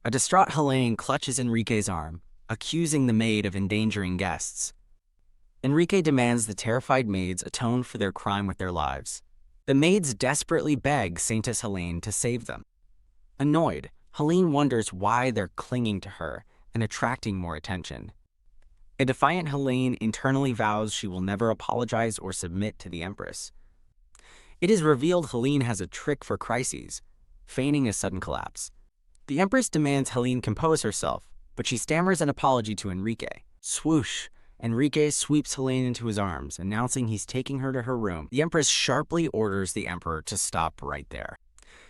A distraught Helene clutches Enrique's arm, accusing the maid of endangering guests. Enrique demands the terrified maids atone for their crime with their lives. The maids desperately beg Saintess Helene to save them. Annoyed, Helene wonders why they're clinging to her and attracting more attention. A defiant Helene internally vows she will never apologize or submit to the Empress. It is revealed Helene has a trick for crises, feigning a sudden collapse. The Empress demands Helene compose herself, but she stammers an apology to Enrique. Swoosh! Enrique sweeps Helene into his arms, announcing he's taking her to her room. The Empress sharply orders the Emperor to stop right there.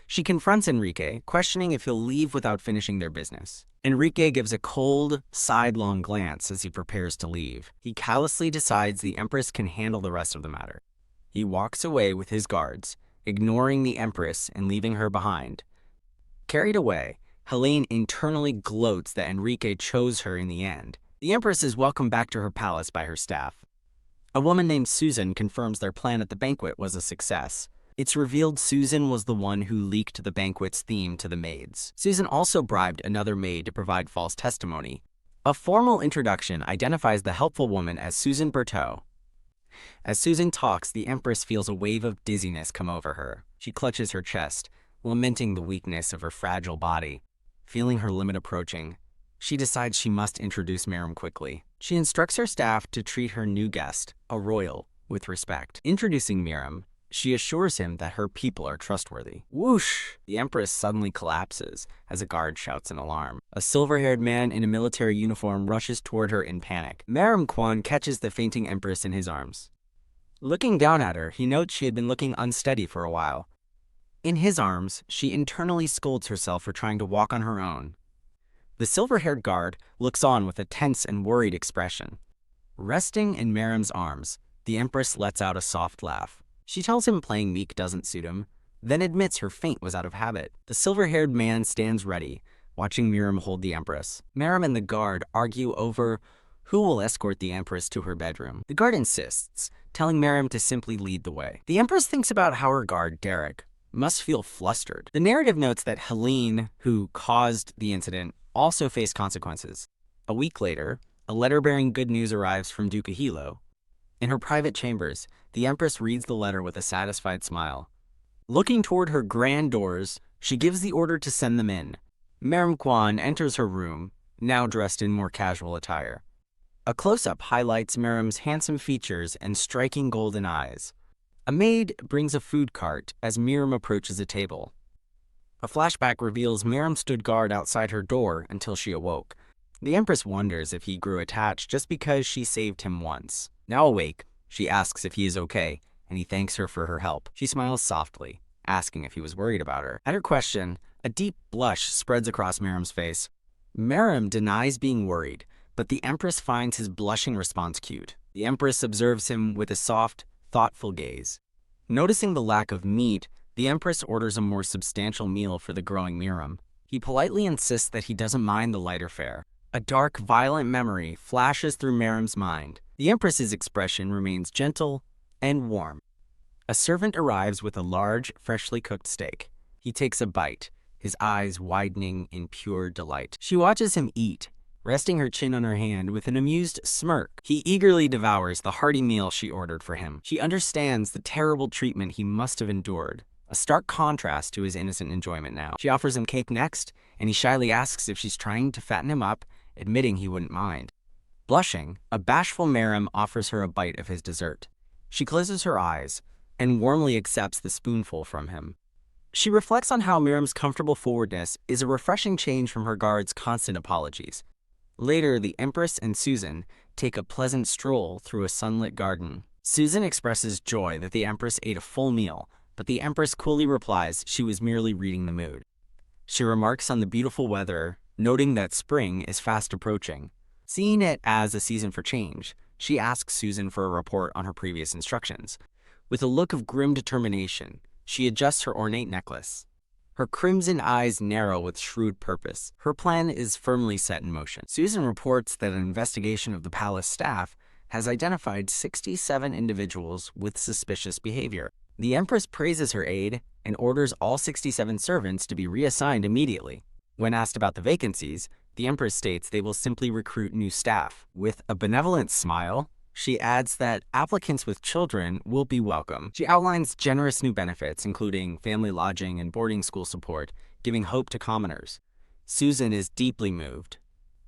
She confronts Enrique, questioning if he'll leave without finishing their business. Enrique gives a cold, sidelong glance as he prepares to leave. He callously decides the Empress can handle the rest of the matter. He walks away with his guards, ignoring the Empress and leaving her behind. Carried away, Helene internally gloats that Enrique chose her in the end. The Empress is welcomed back to her palace by her staff. A woman named Susan confirms their plan at the banquet was a success. It's revealed Susan was the one who leaked the banquet's theme to the maids. Susan also bribed another maid to provide false testimony. A formal introduction identifies the helpful woman as Susan Berteau. As Susan talks, the Empress feels a wave of dizziness come over her. She clutches her chest, lamenting the weakness of her fragile body. Feeling her limit approaching, she decides she must introduce Miriam quickly. She instructs her staff to treat her new guest, a royal, with respect. Introducing Miriam, she assures him that her people are trustworthy. Whoosh! The Empress suddenly collapses as a guard shouts an alarm. A silver-haired man in a military uniform rushes toward her in panic. Miriam Kwan catches the fainting Empress in his arms. Looking down at her, he notes she had been looking unsteady for a while. In his arms, she internally scolds herself for trying to walk on her own. The silver-haired guard looks on with a tense and worried expression. Resting in Miriam's arms, the Empress lets out a soft laugh. She tells him playing meek doesn't suit him, then admits her faint was out of habit. The silver-haired man stands ready, watching Miriam hold the Empress. Miriam and the guard argue over who will escort the Empress to her bedroom. The guard insists, telling Miriam to simply lead the way. The Empress thinks about how her guard, Derek, must feel flustered. The narrative notes that Helene, who caused the incident, also faced consequences. A week later, a letter bearing good news arrives from Duke Ahilo. In her private chambers, the Empress reads the letter with a satisfied smile. Looking toward her grand doors, She gives the order to send them in. Merim Kwan enters her room, now dressed in more casual attire. A close-up highlights Merim's handsome features and striking golden eyes. A maid brings a food cart as Merim approaches a table. A flashback reveals Merim stood guard outside her door until she awoke. The Empress wonders if he grew attached just because she saved him once. Now awake, she asks if he is okay, and he thanks her for her help. She smiles softly, asking if he was worried about her. At her question, a deep blush spreads across Merim's face. Merim denies being worried, but the Empress finds his blushing response cute. The Empress observes him with a soft, thoughtful gaze. Noticing the lack of meat, the Empress orders a more substantial meal for the growing Merim. He politely insists that he doesn't mind the lighter fare. A dark, violent memory flashes through Merim's mind. The Empress's expression remains gentle and warm. A servant arrives with a large, freshly cooked steak. He takes a bite, his eyes widening in pure delight. She watches him eat, resting her chin on her hand with an amused smirk. He eagerly devours the hearty meal she ordered for him. She understands the terrible treatment he must have endured, a stark contrast to his innocent enjoyment now. She offers him cake next, and he shyly asks if she's trying to fatten him up, admitting he wouldn't mind. Blushing, a bashful Merim offers her a bite of his dessert. She closes her eyes and warmly accepts the spoonful from him. She reflects on how Merim's comfortable forwardness is a refreshing change from her guard's constant apologies. Later, the Empress and Susan take a pleasant stroll through a sunlit garden. Susan expresses joy that the Empress ate a full meal, but the Empress coolly replies she was merely reading the mood. She remarks on the beautiful weather, noting that spring is fast approaching. Seeing it as a season for change, she asks Susan for a report on her previous instructions. With a look of grim determination, she adjusts her ornate necklace. Her crimson eyes narrow with shrewd purpose. Her plan is firmly set in motion. Susan reports that an investigation of the palace staff has identified 67 individuals with suspicious behavior. The Empress praises her aid and orders all 67 servants to be reassigned immediately. When asked about the vacancies, the Empress states they will simply recruit new staff. With a benevolent smile, she adds that applicants with children will be welcome. She outlines generous new benefits, including family lodging and boarding school support, giving hope to commoners. Susan is deeply moved,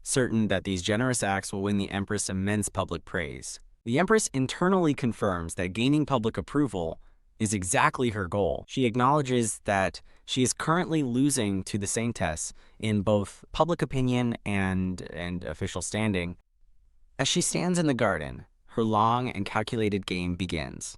certain that these generous acts will win the Empress immense public praise. The Empress internally confirms that gaining public approval is exactly her goal. She acknowledges that she is currently losing to the Saintess in both public opinion and official standing. As she stands in the garden, her long and calculated game begins.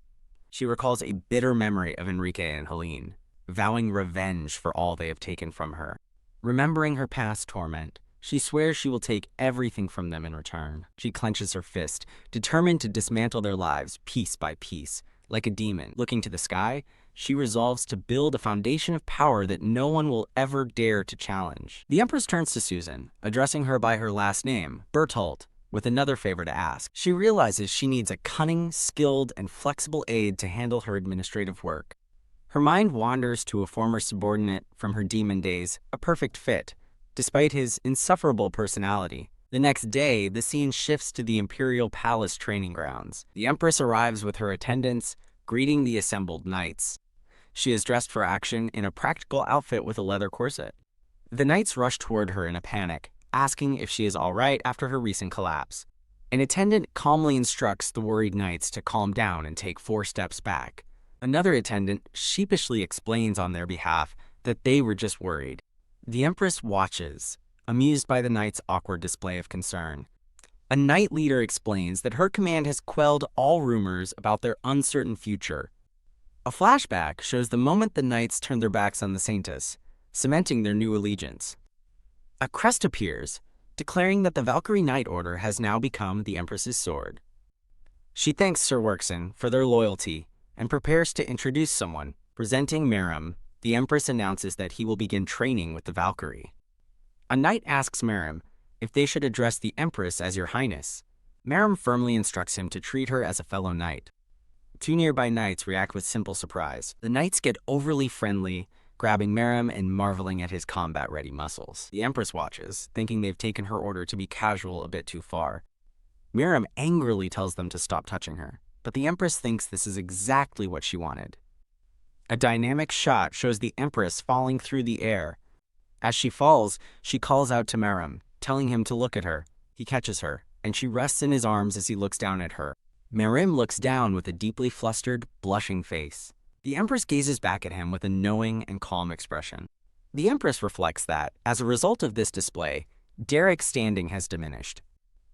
She recalls a bitter memory of Enrique and Helene, vowing revenge for all they have taken from her. Remembering her past torment, she swears she will take everything from them in return. She clenches her fist, determined to dismantle their lives piece by piece. Like a demon looking to the sky, she resolves to build a foundation of power that no one will ever dare to challenge. The Empress turns to Susan, addressing her by her last name, Bertolt, with another favor to ask. She realizes she needs a cunning, skilled, and flexible aide to handle her administrative work. Her mind wanders to a former subordinate from her demon days, a perfect fit, despite his insufferable personality. The next day, the scene shifts to the Imperial Palace training grounds. The Empress arrives with her attendants, greeting the assembled knights. She is dressed for action in a practical outfit with a leather corset. The knights rush toward her in a panic, asking if she is all right after her recent collapse. An attendant calmly instructs the worried knights to calm down and take 4 steps back. Another attendant sheepishly explains on their behalf that they were just worried. The Empress watches, amused by the knights' awkward display of concern. A knight leader explains that her command has quelled all rumors about their uncertain future. A flashback shows the moment the knights turned their backs on the Saintess, cementing their new allegiance. A crest appears, declaring that the Valkyrie Knight Order has now become the Empress's sword. She thanks Sir Werkson for their loyalty and prepares to introduce someone. Presenting Merim, the Empress announces that he will begin training with the Valkyrie. A knight asks Merim if they should address the Empress as Your Highness. Merim firmly instructs him to treat her as a fellow knight. 2 nearby knights react with simple surprise. The knights get overly friendly, grabbing Merim and marveling at his combat-ready muscles. The Empress watches, thinking they've taken her order to be casual a bit too far. Merim angrily tells them to stop touching her, but the Empress thinks this is exactly what she wanted. A dynamic shot shows the Empress falling through the air. As she falls, she calls out to Merim, telling him to look at her. He catches her, and she rests in his arms as he looks down at her. Merim looks down with a deeply flustered, blushing face. The Empress gazes back at him with a knowing and calm expression. The Empress reflects that, as a result of this display, Derek's standing has diminished.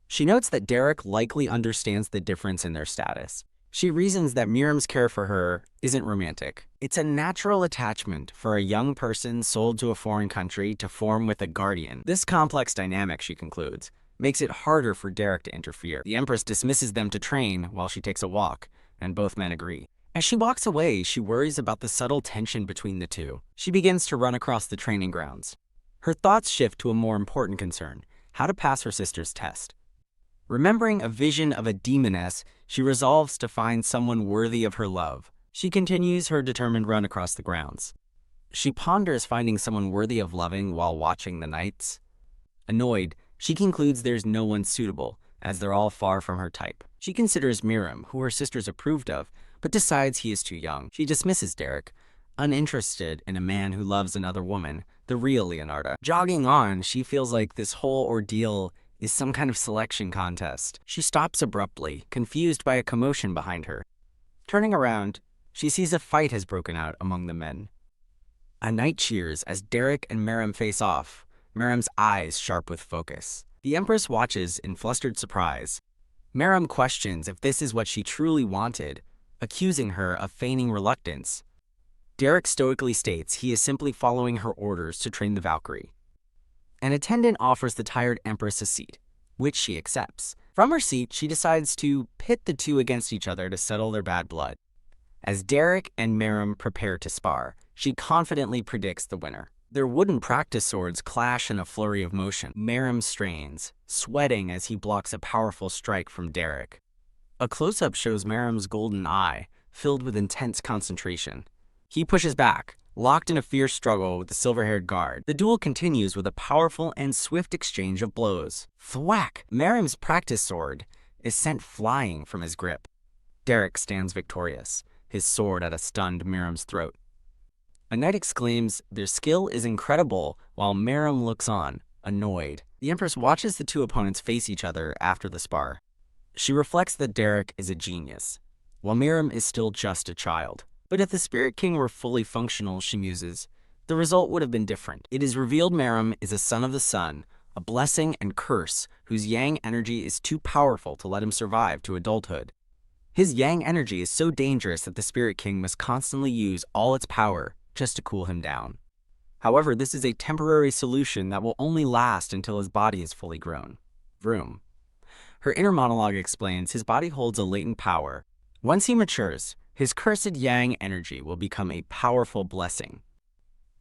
She notes that Derek likely understands the difference in their status. She reasons that Mirim's care for her isn't romantic. It's a natural attachment for a young person sold to a foreign country to form with a guardian. This complex dynamic, she concludes, makes it harder for Derek to interfere. The Empress dismisses them to train while she takes a walk, and both men agree. As she walks away, she worries about the subtle tension between the two. She begins to run across the training grounds. Her thoughts shift to a more important concern: how to pass her sister's test. Remembering a vision of a demoness, she resolves to find someone worthy of her love. She continues her determined run across the grounds. She ponders finding someone worthy of loving while watching the knights. Annoyed, she concludes there's no one suitable, as they're all far from her type. She considers Mirim, who her sisters approved of, but decides he is too young. She dismisses Derek, uninterested in a man who loves another woman, the real Leonarda. Jogging on, she feels like this whole ordeal is some kind of selection contest. She stops abruptly, confused by a commotion behind her. Turning around, she sees a fight has broken out among the men. A knight cheers as Derek and Merim face off, Merim's eyes sharp with focus. The Empress watches in flustered surprise. Merim questions if this is what she truly wanted, accusing her of feigning reluctance. Derek stoically states he is simply following her orders to train the Valkyrie. An attendant offers the tired Empress a seat, which she accepts. From her seat, she decides to pit the two against each other to settle their bad blood. As Derek and Merim prepare to spar, she confidently predicts the winner. Their wooden practice swords clash in a flurry of motion. Merim strains, sweating as he blocks a powerful strike from Derek. A close-up shows Merim's golden eye, filled with intense concentration. He pushes back, locked in a fierce struggle with the silver-haired guard. The duel continues with a powerful and swift exchange of blows. Thwack! Merim's practice sword is sent flying from his grip. Derek stands victorious, his sword at a stunned Merim's throat. A knight exclaims their skill is incredible, while Merim looks on, annoyed. The Empress watches the two opponents face each other after the spar. She reflects that Derek is a genius, while Merim is still just a child. But if the Spirit King were fully functional, she muses, the result would have been different. It is revealed Merim is a son of the sun, a blessing and curse whose yang energy is too powerful to let him survive to adulthood. His yang energy is so dangerous that the Spirit King must constantly use all its power just to cool him down. However, this is a temporary solution that will only last until his body is fully grown. Vroom. Her inner monologue explains his body holds a latent power. Once he matures, his cursed yang energy will become a powerful blessing.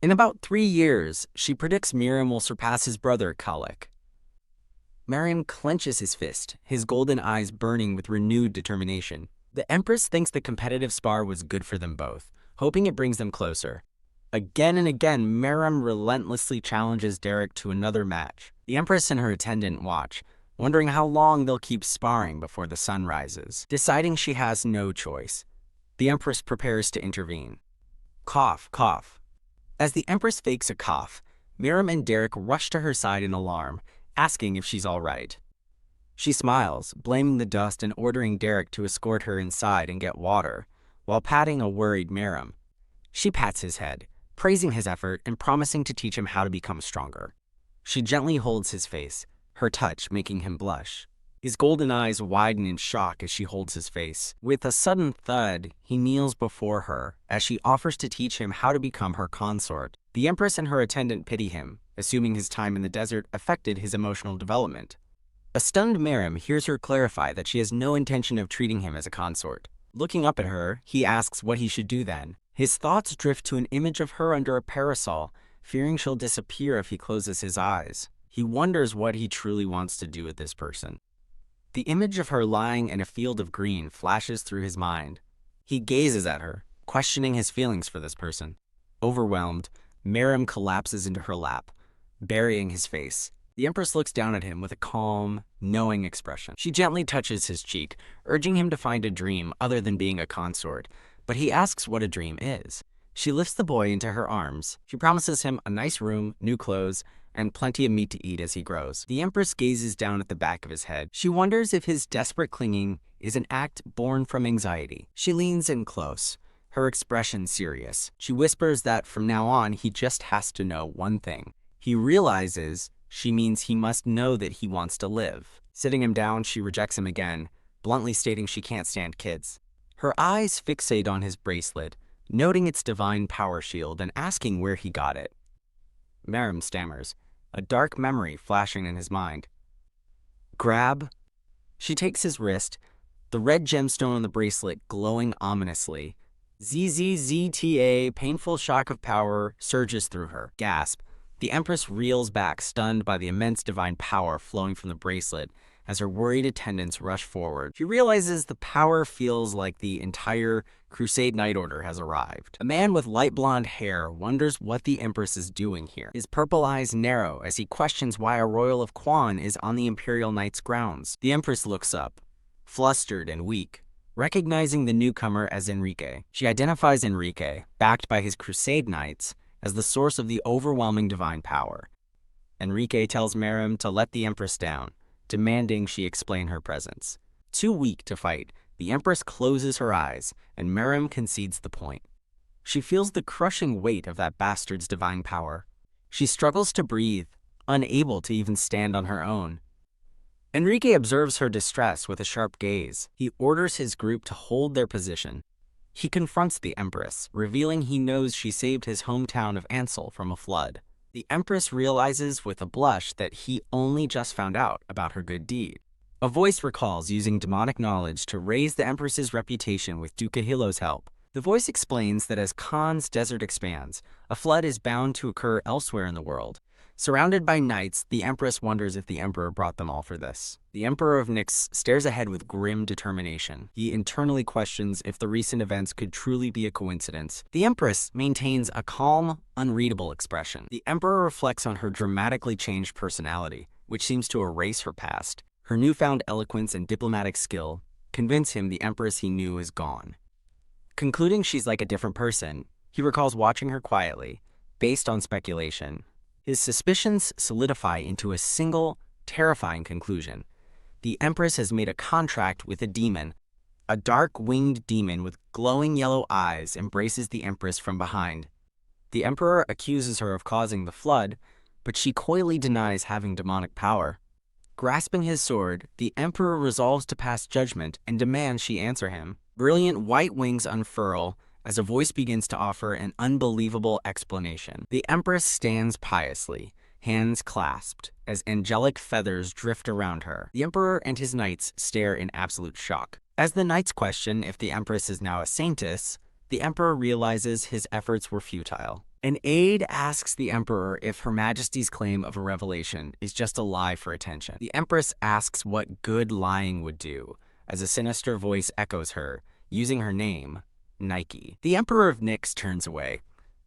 In about 3 years, she predicts Merim will surpass his brother, Kalik. Merim clenches his fist, his golden eyes burning with renewed determination. The Empress thinks the competitive spar was good for them both, hoping it brings them closer. Again and again, Merim relentlessly challenges Derek to another match. The Empress and her attendant watch, wondering how long they'll keep sparring before the sun rises. Deciding she has no choice, the Empress prepares to intervene. Cough, cough. As the Empress fakes a cough, Merim and Derek rush to her side in alarm, asking if she's all right. She smiles, blaming the dust and ordering Derek to escort her inside and get water, while patting a worried Merim. She pats his head, praising his effort and promising to teach him how to become stronger. She gently holds his face, her touch making him blush. His golden eyes widen in shock as she holds his face. With a sudden thud, he kneels before her as she offers to teach him how to become her consort. The Empress and her attendant pity him, assuming his time in the desert affected his emotional development. A stunned Merim hears her clarify that she has no intention of treating him as a consort. Looking up at her, he asks what he should do then. His thoughts drift to an image of her under a parasol, fearing she'll disappear if he closes his eyes. He wonders what he truly wants to do with this person. The image of her lying in a field of green flashes through his mind. He gazes at her, questioning his feelings for this person. Overwhelmed, Merim collapses into her lap, burying his face. The Empress looks down at him with a calm, knowing expression. She gently touches his cheek, urging him to find a dream other than being a consort, but he asks what a dream is. She lifts the boy into her arms. She promises him a nice room, new clothes, and plenty of meat to eat as he grows. The Empress gazes down at the back of his head. She wonders if his desperate clinging is an act born from anxiety. She leans in close, her expression serious. She whispers that from now on, he just has to know one thing. He realizes she means he must know that he wants to live. Sitting him down, she rejects him again, bluntly stating she can't stand kids. Her eyes fixate on his bracelet, noting its divine power shield and asking where he got it. Merim stammers, a dark memory flashing in his mind. Grab. She takes his wrist, the red gemstone on the bracelet glowing ominously. ZZZTA, painful shock of power surges through her. Gasp. The Empress reels back, stunned by the immense divine power flowing from the bracelet as her worried attendants rush forward. She realizes the power feels like the entire Crusade Night Order has arrived. A man with light blonde hair wonders what the Empress is doing here. His purple eyes narrow as he questions why a royal of Quan is on the Imperial Knight's grounds. The Empress looks up, flustered and weak, recognizing the newcomer as Enrique. She identifies Enrique, backed by his Crusade Knights, as the source of the overwhelming divine power. Enrique tells Merim to let the Empress down, demanding she explain her presence. Too weak to fight, the Empress closes her eyes, and Merim concedes the point. She feels the crushing weight of that bastard's divine power. She struggles to breathe, unable to even stand on her own. Enrique observes her distress with a sharp gaze. He orders his group to hold their position. He confronts the Empress, revealing he knows she saved his hometown of Ansel from a flood. The Empress realizes with a blush that he only just found out about her good deed. A voice recalls using demonic knowledge to raise the Empress's reputation with Dukahilo's help. The voice explains that as Khan's desert expands, a flood is bound to occur elsewhere in the world. Surrounded by knights, the Empress wonders if the Emperor brought them all for this. The Emperor of Nyx stares ahead with grim determination. He internally questions if the recent events could truly be a coincidence. The Empress maintains a calm, unreadable expression. The Emperor reflects on her dramatically changed personality, which seems to erase her past. Her newfound eloquence and diplomatic skill convince him the Empress he knew is gone. Concluding she's like a different person, he recalls watching her quietly, based on speculation. His suspicions solidify into a single, terrifying conclusion. The Empress has made a contract with a demon. A dark-winged demon with glowing yellow eyes embraces the Empress from behind. The Emperor accuses her of causing the flood, but she coyly denies having demonic power. Grasping his sword, the Emperor resolves to pass judgment and demands she answer him. Brilliant white wings unfurl as a voice begins to offer an unbelievable explanation. The Empress stands piously, hands clasped, as angelic feathers drift around her. The Emperor and his knights stare in absolute shock. As the knights question if the Empress is now a saintess, the Emperor realizes his efforts were futile. An aide asks the Emperor if Her Majesty's claim of a revelation is just a lie for attention. The Empress asks what good lying would do, as a sinister voice echoes her, using her name, Nike. The Emperor of Nyx turns away,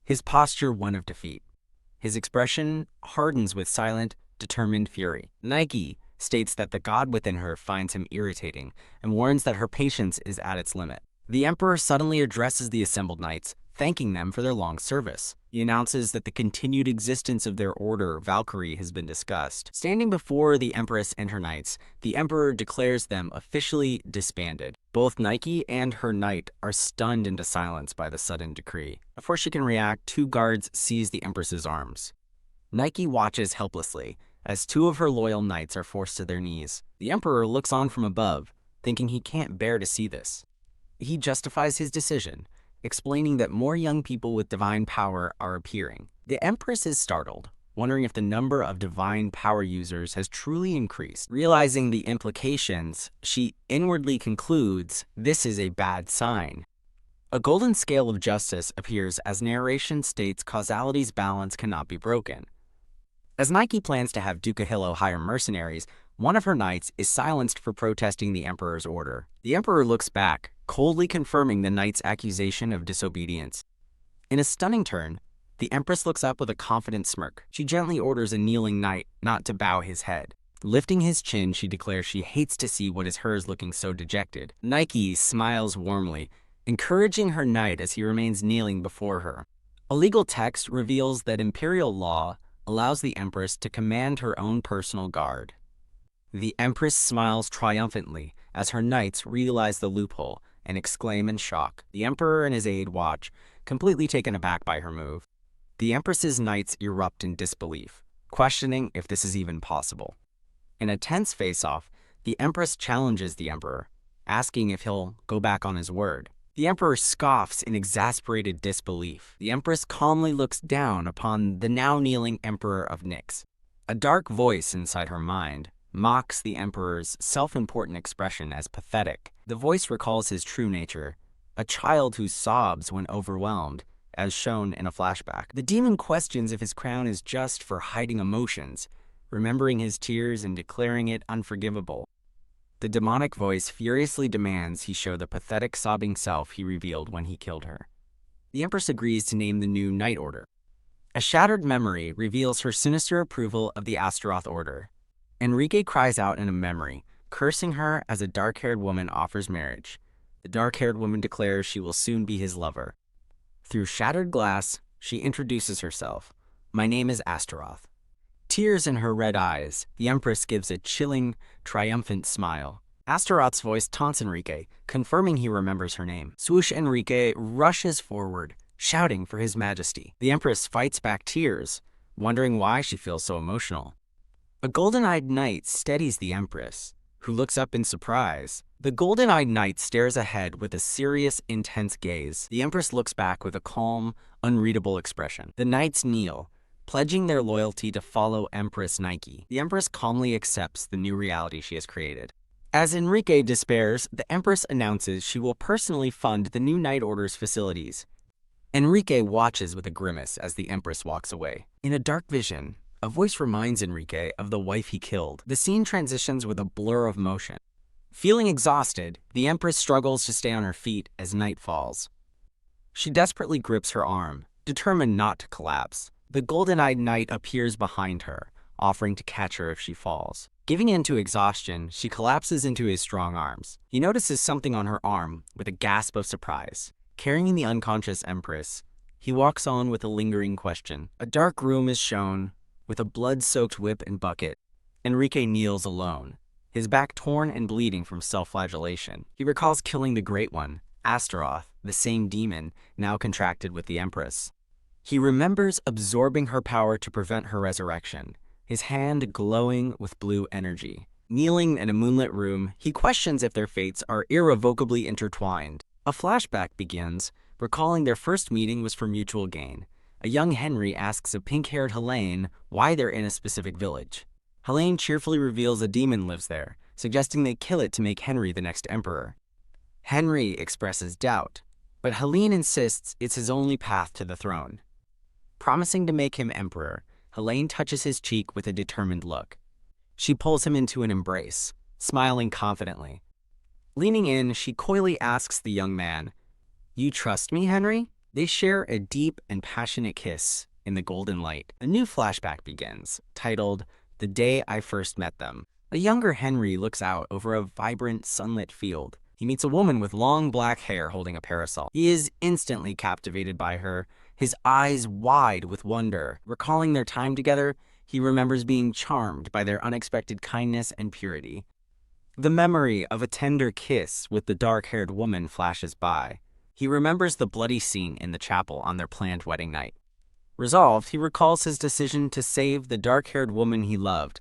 his posture one of defeat. His expression hardens with silent, determined fury. Nike states that the god within her finds him irritating and warns that her patience is at its limit. The Emperor suddenly addresses the assembled knights, thanking them for their long service. He announces that the continued existence of their order, Valkyrie, has been discussed. Standing before the Empress and her knights, the Emperor declares them officially disbanded. Both Nike and her knight are stunned into silence by the sudden decree. Before she can react, two guards seize the Empress's arms. Nike watches helplessly as two of her loyal knights are forced to their knees. The Emperor looks on from above, thinking he can't bear to see this. He justifies his decision, explaining that more young people with divine power are appearing. The Empress is startled, wondering if the number of divine power users has truly increased. Realizing the implications, she inwardly concludes this is a bad sign. A golden scale of justice appears as narration states causality's balance cannot be broken. As Nike plans to have Dukahilow hire mercenaries, one of her knights is silenced for protesting the Emperor's order. The Emperor looks back, coldly confirming the knight's accusation of disobedience. In a stunning turn, the Empress looks up with a confident smirk. She gently orders a kneeling knight not to bow his head. Lifting his chin, she declares she hates to see what is hers looking so dejected. Nike smiles warmly, encouraging her knight as he remains kneeling before her. A legal text reveals that imperial law allows the empress to command her own personal guard. The empress smiles triumphantly as her knights realize the loophole and exclaim in shock. The emperor and his aide watch, completely taken aback by her move. The empress's knights erupt in disbelief, questioning if this is even possible. In a tense face-off, the empress challenges the emperor, asking if he'll go back on his word. The emperor scoffs in exasperated disbelief. The empress calmly looks down upon the now kneeling emperor of Nyx. A dark voice inside her mind mocks the emperor's self-important expression as pathetic. The voice recalls his true nature, a child who sobs when overwhelmed, as shown in a flashback. The demon questions if his crown is just for hiding emotions, remembering his tears and declaring it unforgivable. The demonic voice furiously demands he show the pathetic sobbing self he revealed when he killed her. The empress agrees to name the new Knight Order. A shattered memory reveals her sinister approval of the Astaroth Order. Enrique cries out in a memory, cursing her as a dark-haired woman offers marriage. The dark-haired woman declares she will soon be his lover. Through shattered glass, she introduces herself. "My name is Astaroth." Tears in her red eyes, the empress gives a chilling, triumphant smile. Astaroth's voice taunts Enrique, confirming he remembers her name. Swoosh Enrique rushes forward, shouting for his majesty. The empress fights back tears, wondering why she feels so emotional. A golden-eyed knight steadies the empress, who looks up in surprise. The golden-eyed knight stares ahead with a serious, intense gaze. The empress looks back with a calm, unreadable expression. The knights kneel, pledging their loyalty to follow Empress Nike. The empress calmly accepts the new reality she has created. As Enrique despairs, the empress announces she will personally fund the new Knight Order's facilities. Enrique watches with a grimace as the empress walks away. In a dark vision, a voice reminds Enrique of the wife he killed. The scene transitions with a blur of motion. Feeling exhausted, the empress struggles to stay on her feet as night falls. She desperately grips her arm, determined not to collapse. The golden-eyed knight appears behind her, offering to catch her if she falls. Giving in to exhaustion, she collapses into his strong arms. He notices something on her arm with a gasp of surprise. Carrying the unconscious empress, he walks on with a lingering question. A dark room is shown, with a blood-soaked whip and bucket. Enrique kneels alone, his back torn and bleeding from self-flagellation. He recalls killing the Great One, Astaroth, the same demon, now contracted with the empress. He remembers absorbing her power to prevent her resurrection, his hand glowing with blue energy. Kneeling in a moonlit room, he questions if their fates are irrevocably intertwined. A flashback begins, recalling their first meeting was for mutual gain. A young Henry asks a pink-haired Helene why they're in a specific village. Helene cheerfully reveals a demon lives there, suggesting they kill it to make Henry the next emperor. Henry expresses doubt, but Helene insists it's his only path to the throne. Promising to make him emperor, Helene touches his cheek with a determined look. She pulls him into an embrace, smiling confidently. Leaning in, she coyly asks the young man, "You trust me, Henry?" They share a deep and passionate kiss in the golden light. A new flashback begins, titled, "The Day I First Met Them." A younger Henry looks out over a vibrant, sunlit field. He meets a woman with long black hair holding a parasol. He is instantly captivated by her, his eyes wide with wonder. Recalling their time together, he remembers being charmed by their unexpected kindness and purity. The memory of a tender kiss with the dark-haired woman flashes by. He remembers the bloody scene in the chapel on their planned wedding night. Resolved, he recalls his decision to save the dark-haired woman he loved.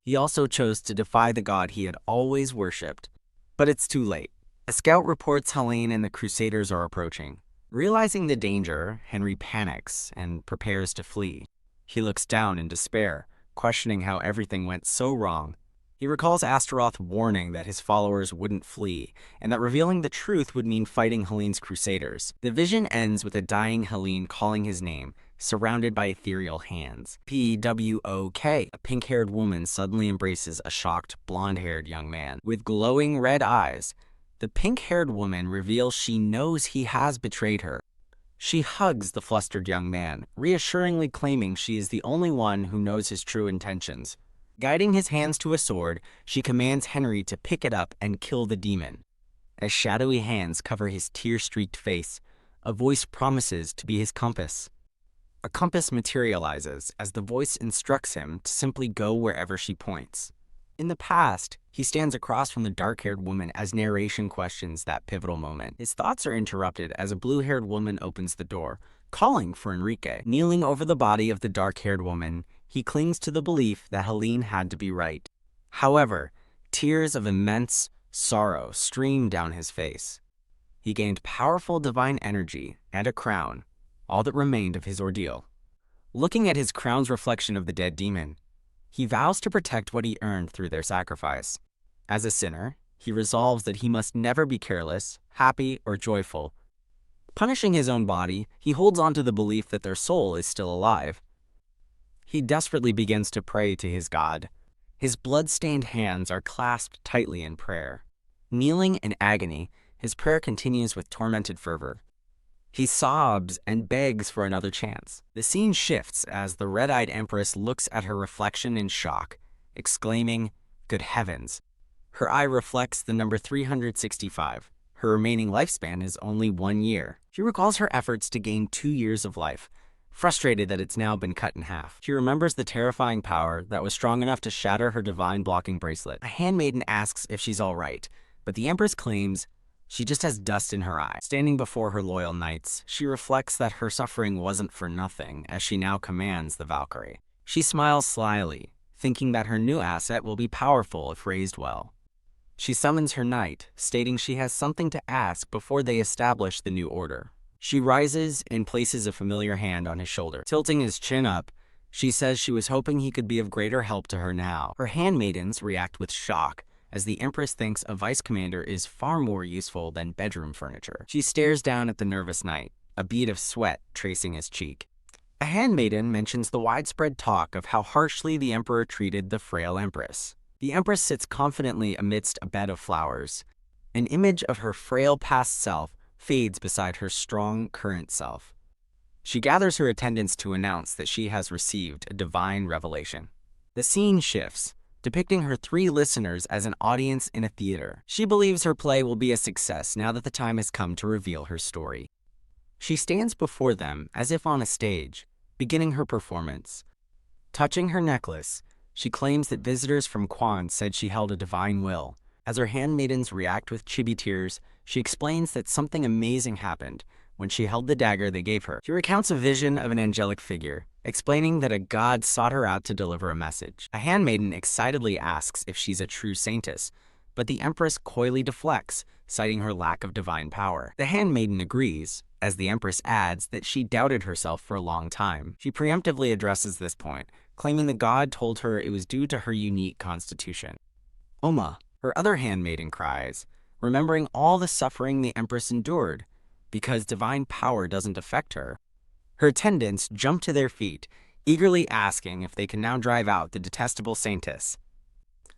He also chose to defy the god he had always worshipped. But it's too late. A scout reports Helene and the Crusaders are approaching. Realizing the danger, Henry panics and prepares to flee. He looks down in despair, questioning how everything went so wrong. He recalls Astaroth warning that his followers wouldn't flee, and that revealing the truth would mean fighting Helene's Crusaders. The vision ends with a dying Helene calling his name, surrounded by ethereal hands. PWOK. A pink-haired woman suddenly embraces a shocked, blonde-haired young man. With glowing red eyes, the pink-haired woman reveals she knows he has betrayed her. She hugs the flustered young man, reassuringly claiming she is the only one who knows his true intentions. Guiding his hands to a sword, she commands Henry to pick it up and kill the demon. As shadowy hands cover his tear-streaked face, a voice promises to be his compass. A compass materializes as the voice instructs him to simply go wherever she points. In the past, he stands across from the dark-haired woman as narration questions that pivotal moment. His thoughts are interrupted as a blue-haired woman opens the door, calling for Enrique. Kneeling over the body of the dark-haired woman, he clings to the belief that Helene had to be right. However, tears of immense sorrow streamed down his face. He gained powerful divine energy and a crown, all that remained of his ordeal. Looking at his crown's reflection of the dead demon, he vows to protect what he earned through their sacrifice. As a sinner, he resolves that he must never be careless, happy, or joyful. Punishing his own body, he holds on to the belief that their soul is still alive. He desperately begins to pray to his God. His blood-stained hands are clasped tightly in prayer. Kneeling in agony, his prayer continues with tormented fervor. He sobs and begs for another chance. The scene shifts as the red-eyed Empress looks at her reflection in shock, exclaiming, "Good heavens." Her eye reflects the number 365. Her remaining lifespan is only 1 year. She recalls her efforts to gain 2 years of life, frustrated that it's now been cut in half. She remembers the terrifying power that was strong enough to shatter her divine blocking bracelet. A handmaiden asks if she's all right, but the Empress claims she just has dust in her eye. Standing before her loyal knights, she reflects that her suffering wasn't for nothing, as she now commands the Valkyrie. She smiles slyly, thinking that her new asset will be powerful if raised well. She summons her knight, stating she has something to ask before they establish the new order. She rises and places a familiar hand on his shoulder. Tilting his chin up, she says she was hoping he could be of greater help to her now. Her handmaidens react with shock, as the Empress thinks a vice commander is far more useful than bedroom furniture. She stares down at the nervous knight, a bead of sweat tracing his cheek. A handmaiden mentions the widespread talk of how harshly the Emperor treated the frail Empress. The Empress sits confidently amidst a bed of flowers. An image of her frail past self fades beside her strong current self. She gathers her attendants to announce that she has received a divine revelation. The scene shifts, depicting her 3 listeners as an audience in a theater. She believes her play will be a success now that the time has come to reveal her story. She stands before them as if on a stage, beginning her performance. Touching her necklace, she claims that visitors from Quan said she held a divine will. As her handmaidens react with chibi tears, she explains that something amazing happened when she held the dagger they gave her. She recounts a vision of an angelic figure, explaining that a god sought her out to deliver a message. A handmaiden excitedly asks if she's a true saintess, but the Empress coyly deflects, citing her lack of divine power. The handmaiden agrees, as the Empress adds that she doubted herself for a long time. She preemptively addresses this point, claiming the god told her it was due to her unique constitution. Oma, her other handmaiden, cries, remembering all the suffering the Empress endured, because divine power doesn't affect her. Her attendants jump to their feet, eagerly asking if they can now drive out the detestable saintess.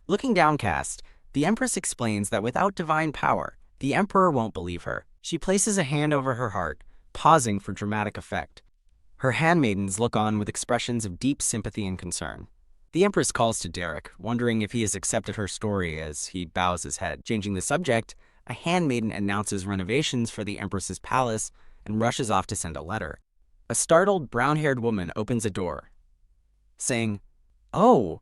Looking downcast, the Empress explains that without divine power, the Emperor won't believe her. She places a hand over her heart, pausing for dramatic effect. Her handmaidens look on with expressions of deep sympathy and concern. The Empress calls to Derek, wondering if he has accepted her story as he bows his head. Changing the subject, a handmaiden announces renovations for the Empress's palace and rushes off to send a letter. A startled, brown-haired woman opens a door, saying, "Oh!"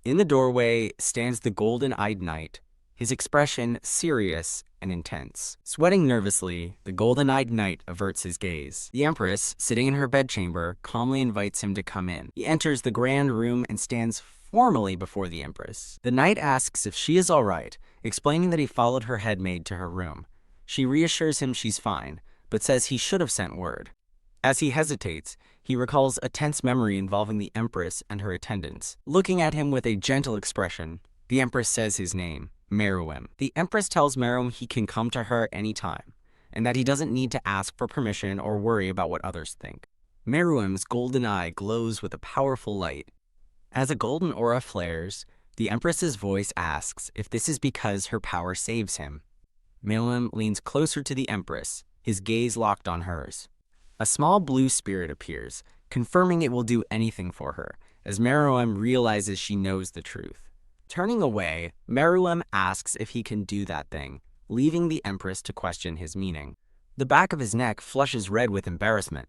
In the doorway stands the golden-eyed knight, his expression serious and intense. Sweating nervously, the golden-eyed knight averts his gaze. The Empress, sitting in her bedchamber, calmly invites him to come in. He enters the grand room and stands formally before the Empress. The knight asks if she is all right, explaining that he followed her headmaid to her room. She reassures him she's fine, but says he should have sent word. As he hesitates, he recalls a tense memory involving the Empress and her attendants. Looking at him with a gentle expression, the Empress says his name, Meruem. The Empress tells Meruem he can come to her anytime, and that he doesn't need to ask for permission or worry about what others think. Meruem's golden eye glows with a powerful light. As a golden aura flares, the Empress's voice asks if this is because her power saves him. Meruem leans closer to the Empress, his gaze locked on hers. A small blue spirit appears, confirming it will do anything for her, as Meruem realizes she knows the truth. Turning away, Meruem asks if he can do that thing, leaving the Empress to question his meaning. The back of his neck flushes red with embarrassment,